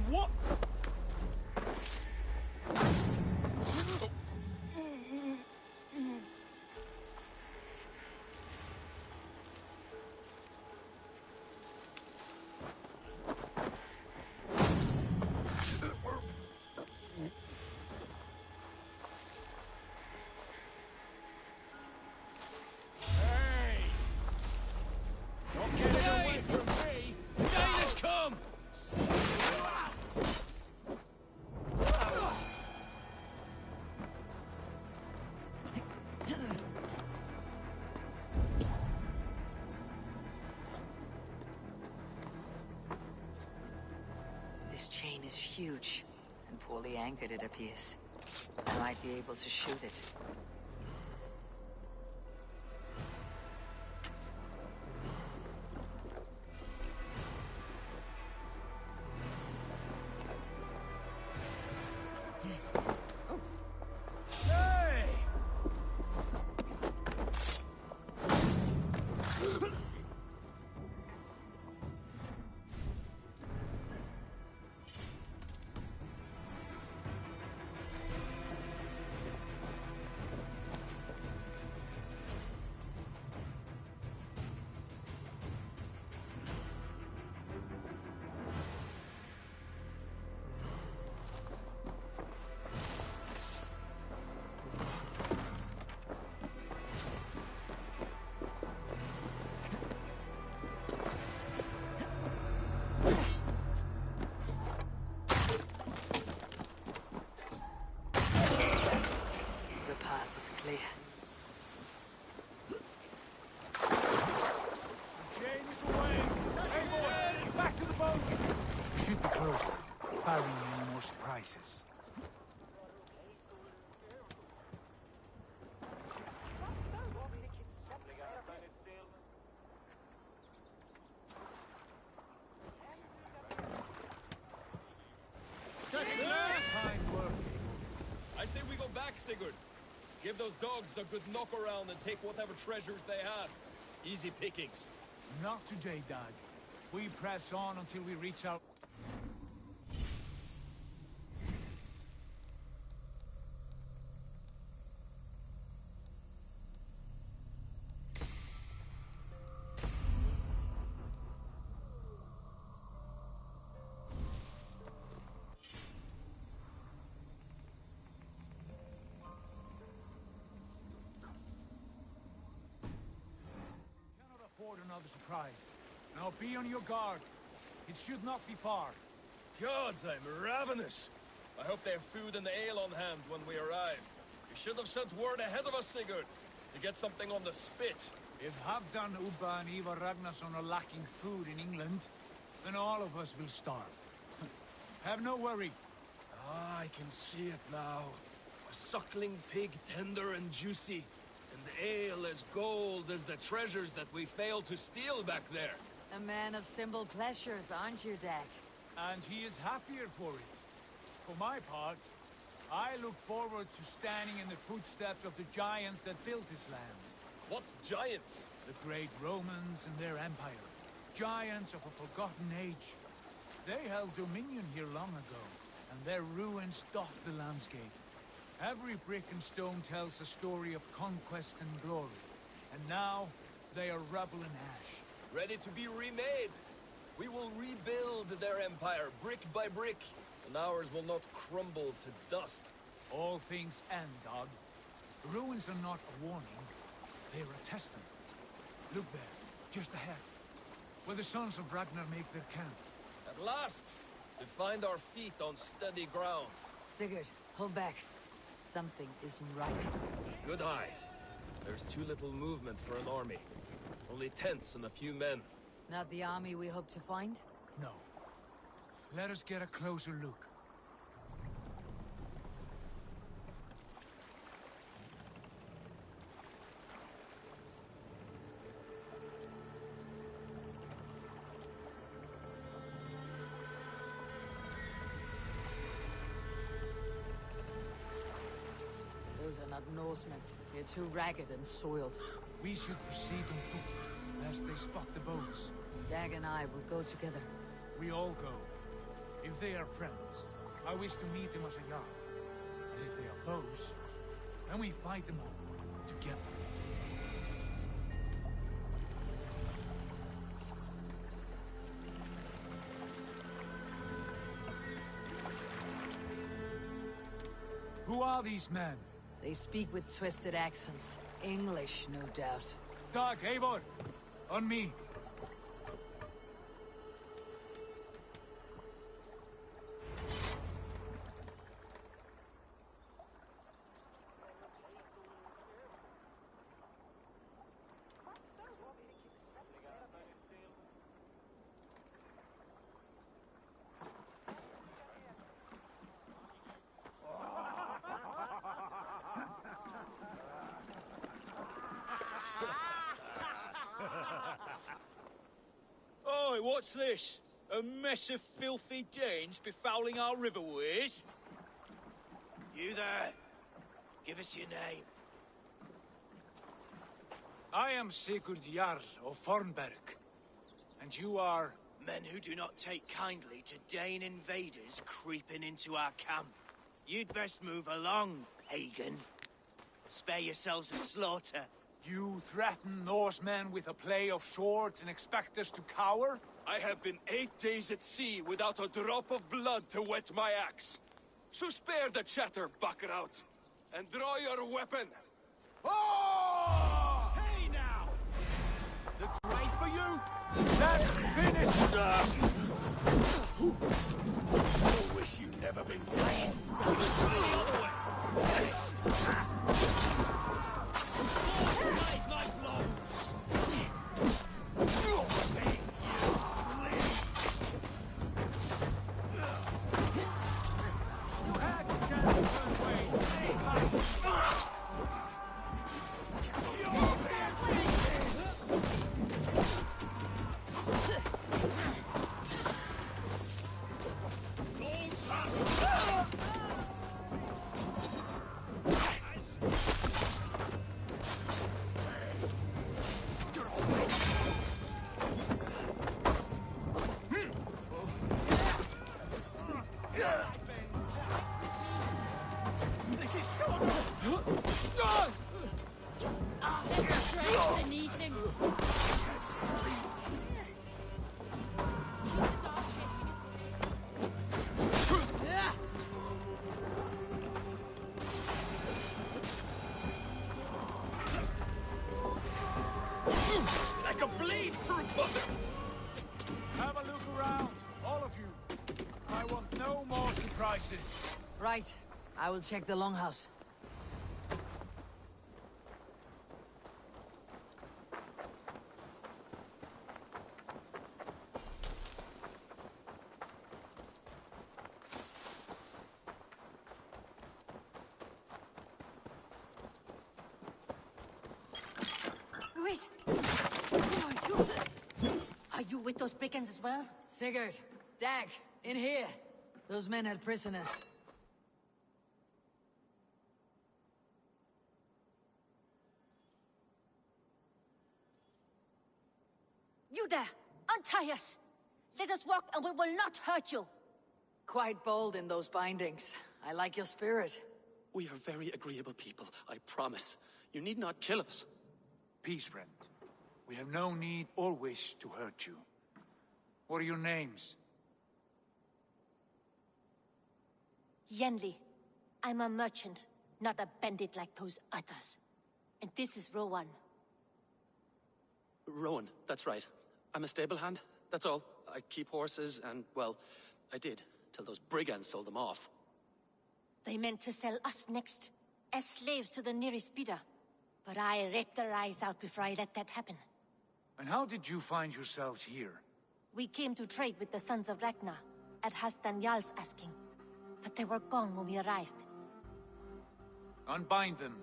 What? This chain is huge, and poorly anchored it appears. I might be able to shoot it. Clear. Chain is away! Hey, boy! Back to the boat! We should be close now, barring any more surprises. I say we go back, Sigurd. Give those dogs a good knock around and take whatever treasures they have. Easy pickings. Not today, Dag. We press on until we reach our... another surprise. Now be on your guard. It should not be far. Gods, I'm ravenous. I hope they have food and ale on hand when we arrive. You should have sent word ahead of us, Sigurd, to get something on the spit. If Halfdan, Ubba, and Ivar Ragnarsson are lacking food in England, then all of us will starve. Have no worry. Ah, I can see it now. A suckling pig, tender and juicy. And ale as gold as the treasures that we failed to steal back there. A man of simple pleasures, aren't you, Dak? And he is happier for it. For my part, I look forward to standing in the footsteps of the giants that built this land. What giants? The great Romans and their empire. Giants of a forgotten age. They held dominion here long ago, and their ruins dot the landscape. Every brick and stone tells a story of conquest and glory. And now, they are rubble and ash. Ready to be remade. We will rebuild their empire, brick by brick, and ours will not crumble to dust. All things end, dog. The ruins are not a warning. They're a testament. Look there, just ahead, where the sons of Ragnar make their camp. At last, to find our feet on steady ground. Sigurd, hold back. Something isn't right. Good eye. There's too little movement for an army. Only tents and a few men. Not the army we hope to find? No. Let us get a closer look. Those are not Norsemen. They're too ragged and soiled. We should proceed on foot, lest they spot the boats. Dag and I will go together. We all go. If they are friends, I wish to meet them as a yard. And if they are foes, then we fight them all, together. Who are these men? They speak with twisted accents. English, no doubt. Dag, Eivor! On me! Oi, what's this? A mess of filthy Danes befouling our riverways? You there? Give us your name. I am Sigurd Jarl of Fornberg. And you are... Men who do not take kindly to Dane invaders creeping into our camp. You'd best move along, pagan. Spare yourselves a slaughter. You threaten Norsemen with a play of swords and expect us to cower? I have been 8 days at sea without a drop of blood to wet my axe. So spare the chatter, buckerouts, and draw your weapon. Oh! Hey now! The grave for you? That's finished! I wish you'd never been playing. This is so I need him. Let a bleed through butter! Have a look around, all of you. I want no more surprises. Right. I will check the longhouse. Wait! Who are you? Are you with those brigands as well? Sigurd, Dag, in here. Those men had prisoners. You there! Untie us! Let us walk and we will not hurt you! Quite bold in those bindings. I like your spirit. We are very agreeable people, I promise. You need not kill us. Peace, friend. We have no need or wish to hurt you. What are your names? Yenli. I'm a merchant, not a bandit like those others. And this is Rowan. Rowan, that's right. I'm a stable hand, that's all. I keep horses and, well, I did, till those brigands sold them off. They meant to sell us next, as slaves to the nearest bidder. But I ripped their eyes out before I let that happen. And how did you find yourselves here? We came to trade with the Sons of Ragnar, at Halfdan Jarl's asking. But they were gone when we arrived. Unbind them.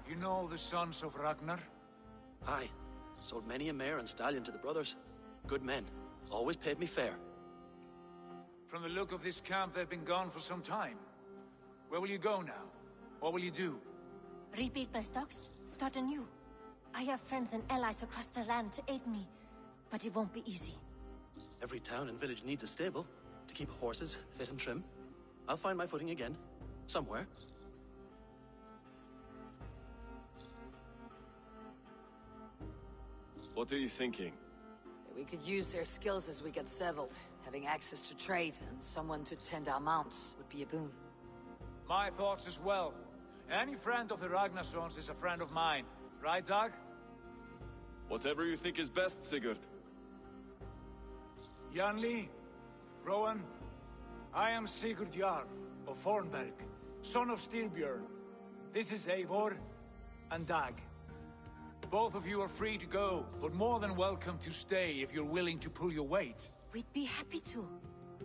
You know the Sons of Ragnar? Aye. Sold many a mare and stallion to the brothers. Good men. Always paid me fair. From the look of this camp, they've been gone for some time. Where will you go now? What will you do? Rebuild my stocks, start anew. I have friends and allies across the land to aid me, but it won't be easy. Every town and village needs a stable to keep horses fit and trim. I'll find my footing again, somewhere. What are you thinking? We could use their skills as we get settled. Having access to trade and someone to tend our mounts would be a boon. My thoughts as well. Any friend of the Ragnarsons is a friend of mine. Right, Dag? Whatever you think is best, Sigurd. Janli, Rowan, I am Sigurd Jarl of Fornberg, son of Styrbjörn. This is Eivor and Dag. Both of you are free to go, but more than welcome to stay if you're willing to pull your weight. We'd be happy to,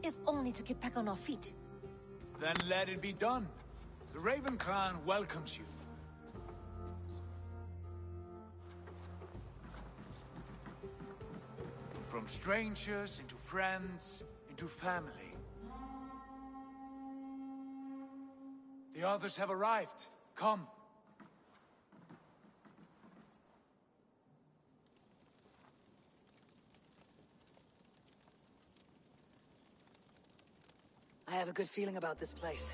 if only to get back on our feet. Then let it be done. The Raven clan welcomes you. From strangers into friends, into family. The others have arrived. Come. I have a good feeling about this place.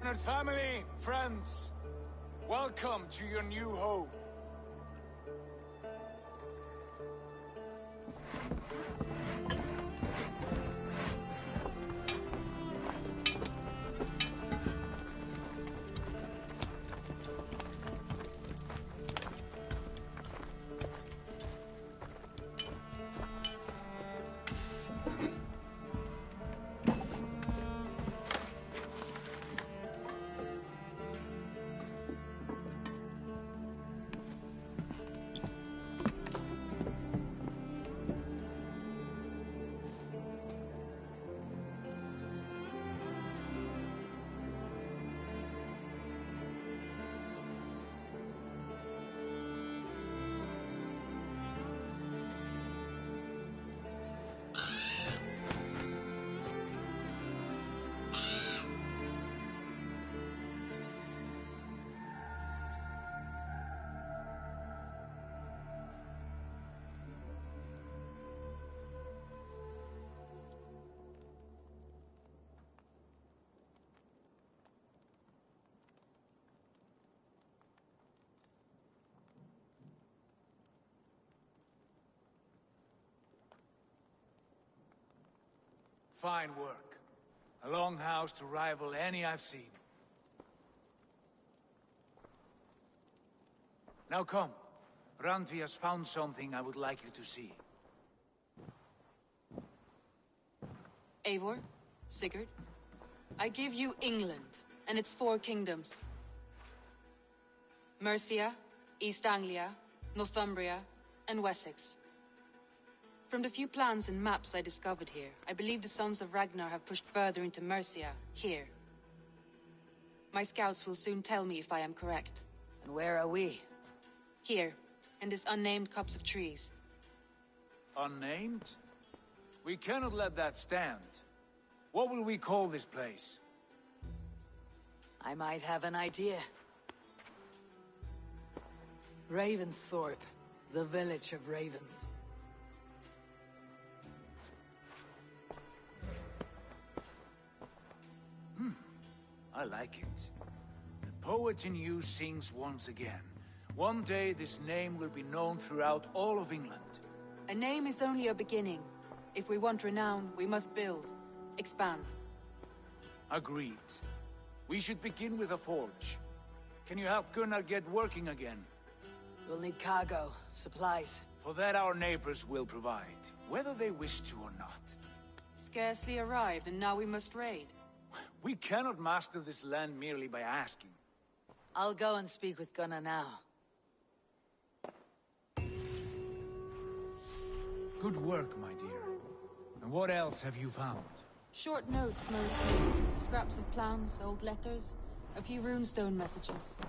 Honored family, friends, welcome to your new home. Fine work. A longhouse to rival any I've seen. Now come. Randvi has found something I would like you to see. Eivor, Sigurd, I give you England and its 4 kingdoms. Mercia, East Anglia, Northumbria, and Wessex. From the few plans and maps I discovered here, I believe the Sons of Ragnar have pushed further into Mercia, here. My scouts will soon tell me if I am correct. And where are we? Here, in this unnamed copse of trees. Unnamed? We cannot let that stand. What will we call this place? I might have an idea. Ravensthorpe, the village of ravens. I like it. The poet in you sings once again. One day this name will be known throughout all of England. A name is only a beginning. If we want renown, we must build, expand. Agreed. We should begin with a forge. Can you help Gunnar get working again? We'll need cargo, supplies. For that our neighbors will provide, whether they wish to or not. Scarcely arrived, and now we must raid. We cannot master this land merely by asking. I'll go and speak with Gunnar now. Good work, my dear. And what else have you found? Short notes, mostly. Scraps of plans, old letters, a few runestone messages.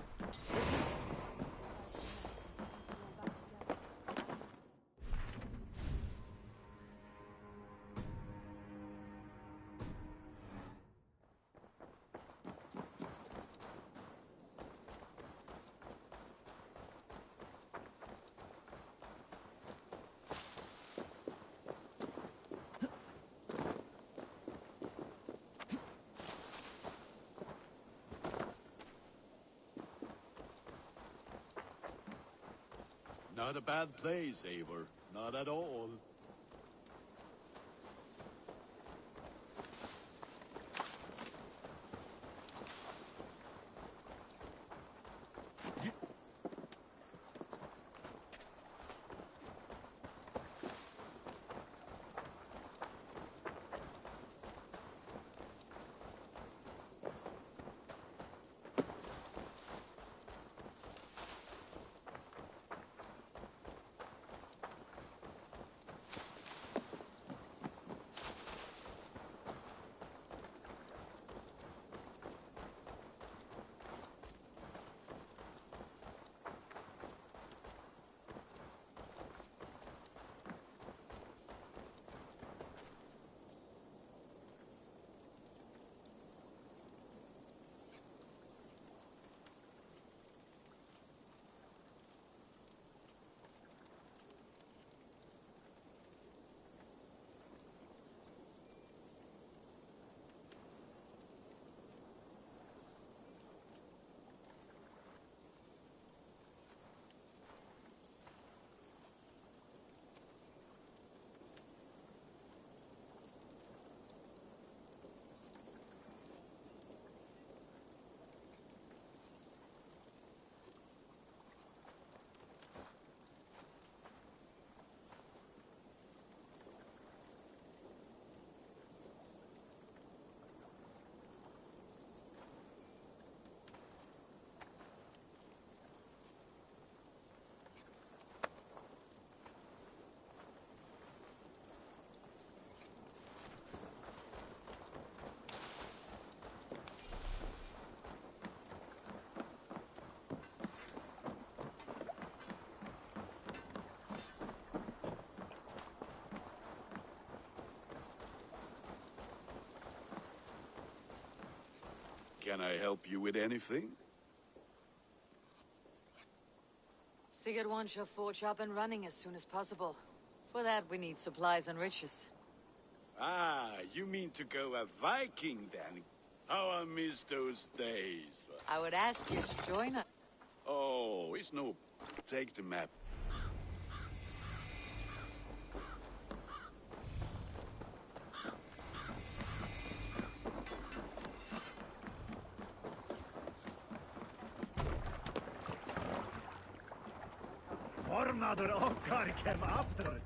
Not a bad place, Eivor. Not at all. Can I help you with anything? Sigurd wants your forge up and running as soon as possible. For that, we need supplies and riches. Ah, you mean to go a Viking then? How I miss those days. I would ask you to join us. Oh, it's no... Take the map.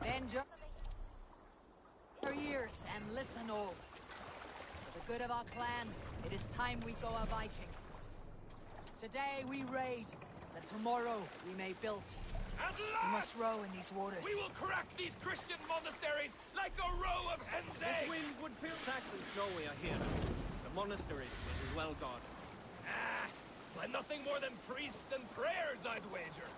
Bend your ears and listen all. For the good of our clan, it is time we go a Viking. Today we raid, that tomorrow we may build. At We must last! row in these waters. We will crack these Christian monasteries like a row of hen's eggs! If wind would fill Saxons know we are here. The monasteries will be well guarded. Ah, by nothing more than priests and prayers, I'd wager.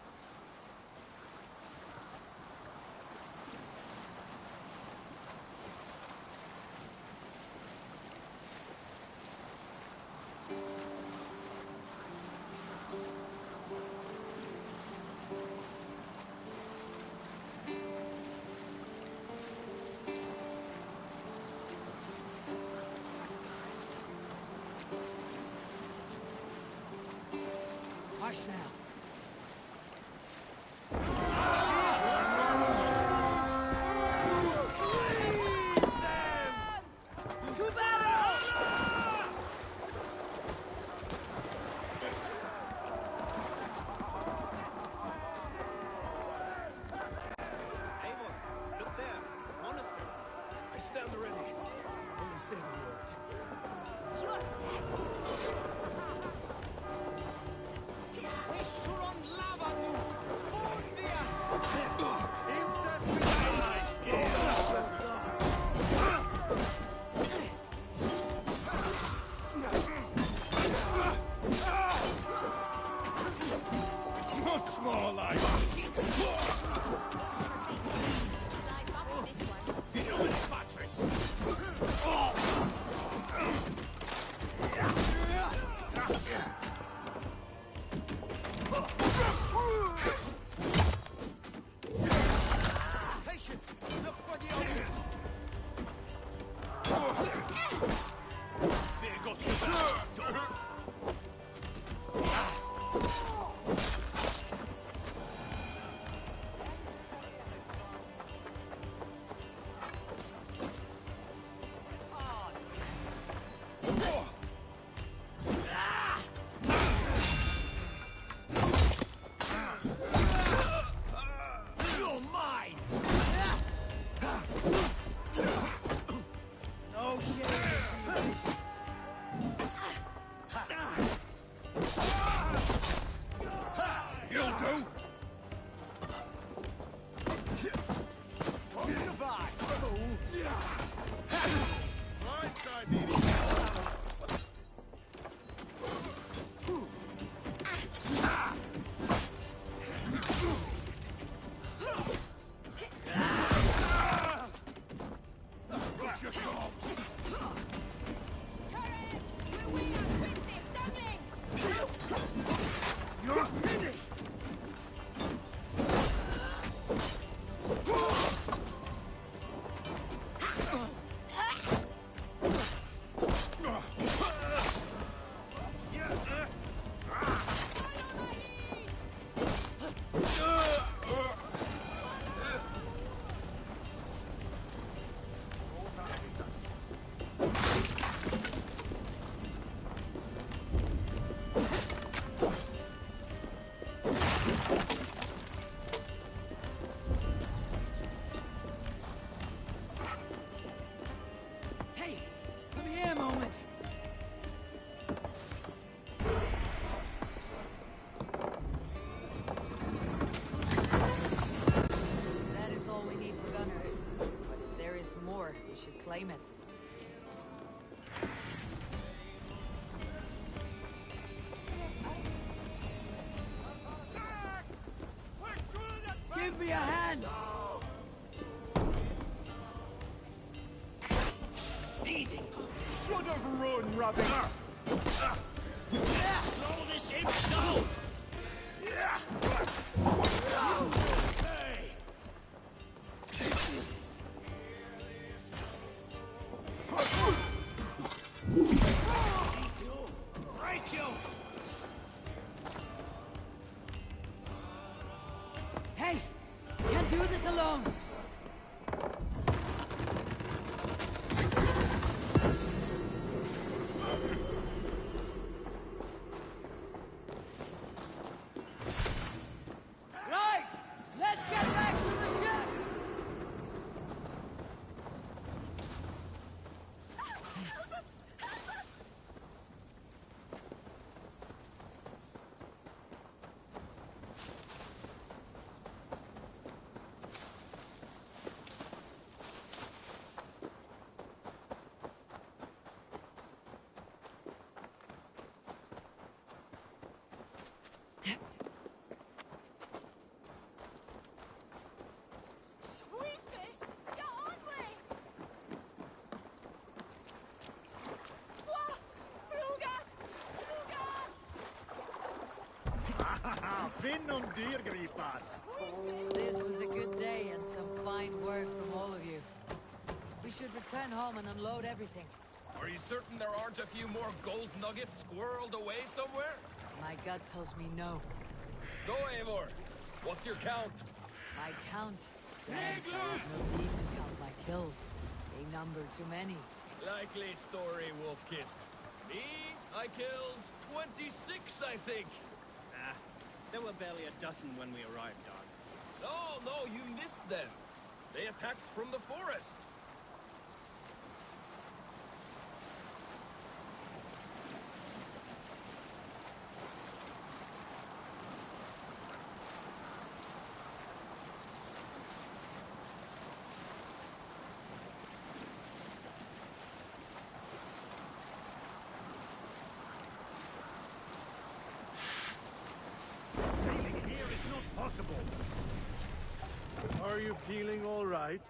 Hush now. To battle! Eivor, look there. Monastery. I stand ready. Only say the word. You're dead. Much more like Patience! Look for the opening! Fear got you back, dog. You're mine! No shame! you'll do. Won't survive! My side needing Got your corpse. Courage! We will not win this, Dudley! You're finished! Hey, come here a moment. That is all we need for gunnery. But if there is more, we should claim it. Give me a hand! Should have run, Robin! Throw this in down! Hey! Break you! Hey! Can't do this alone! Finnum dir gripas. This was a good day and some fine work from all of you. We should return home and unload everything. Are you certain there aren't a few more gold nuggets squirreled away somewhere? My gut tells me no. So, Eivor, what's your count? My count? I have no need to count my kills. They number too many. Likely story, Wolf-Kissed. Me, I killed 26, I think. Ah, there were barely a dozen when we arrived, Dog. No, you missed them. They attacked from the forest. Sailing here is not possible. Are you feeling all right?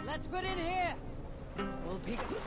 Let's put in here! We'll pick up...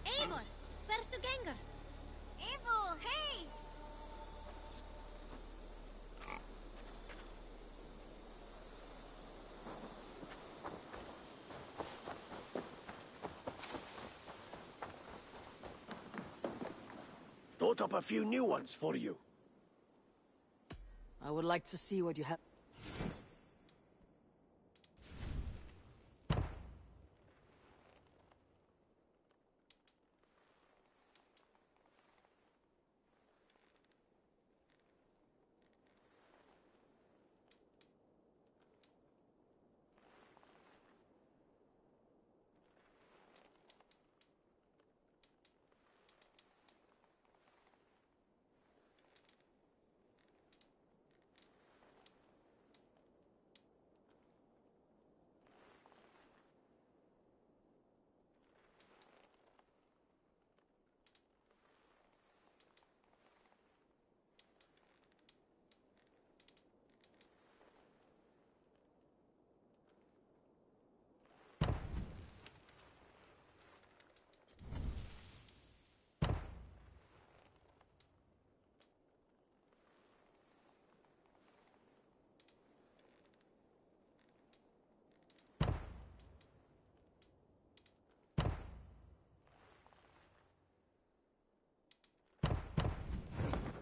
Eivor, hversu gengur? Eivor, hey! Thought up a few new ones for you. I would like to see what you have...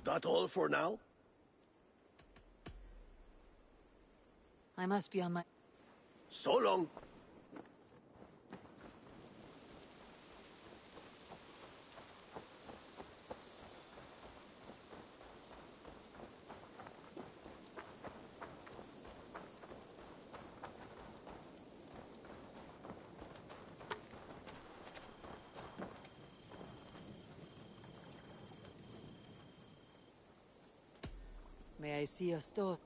That all for now? I must be on my... So long. I see a store.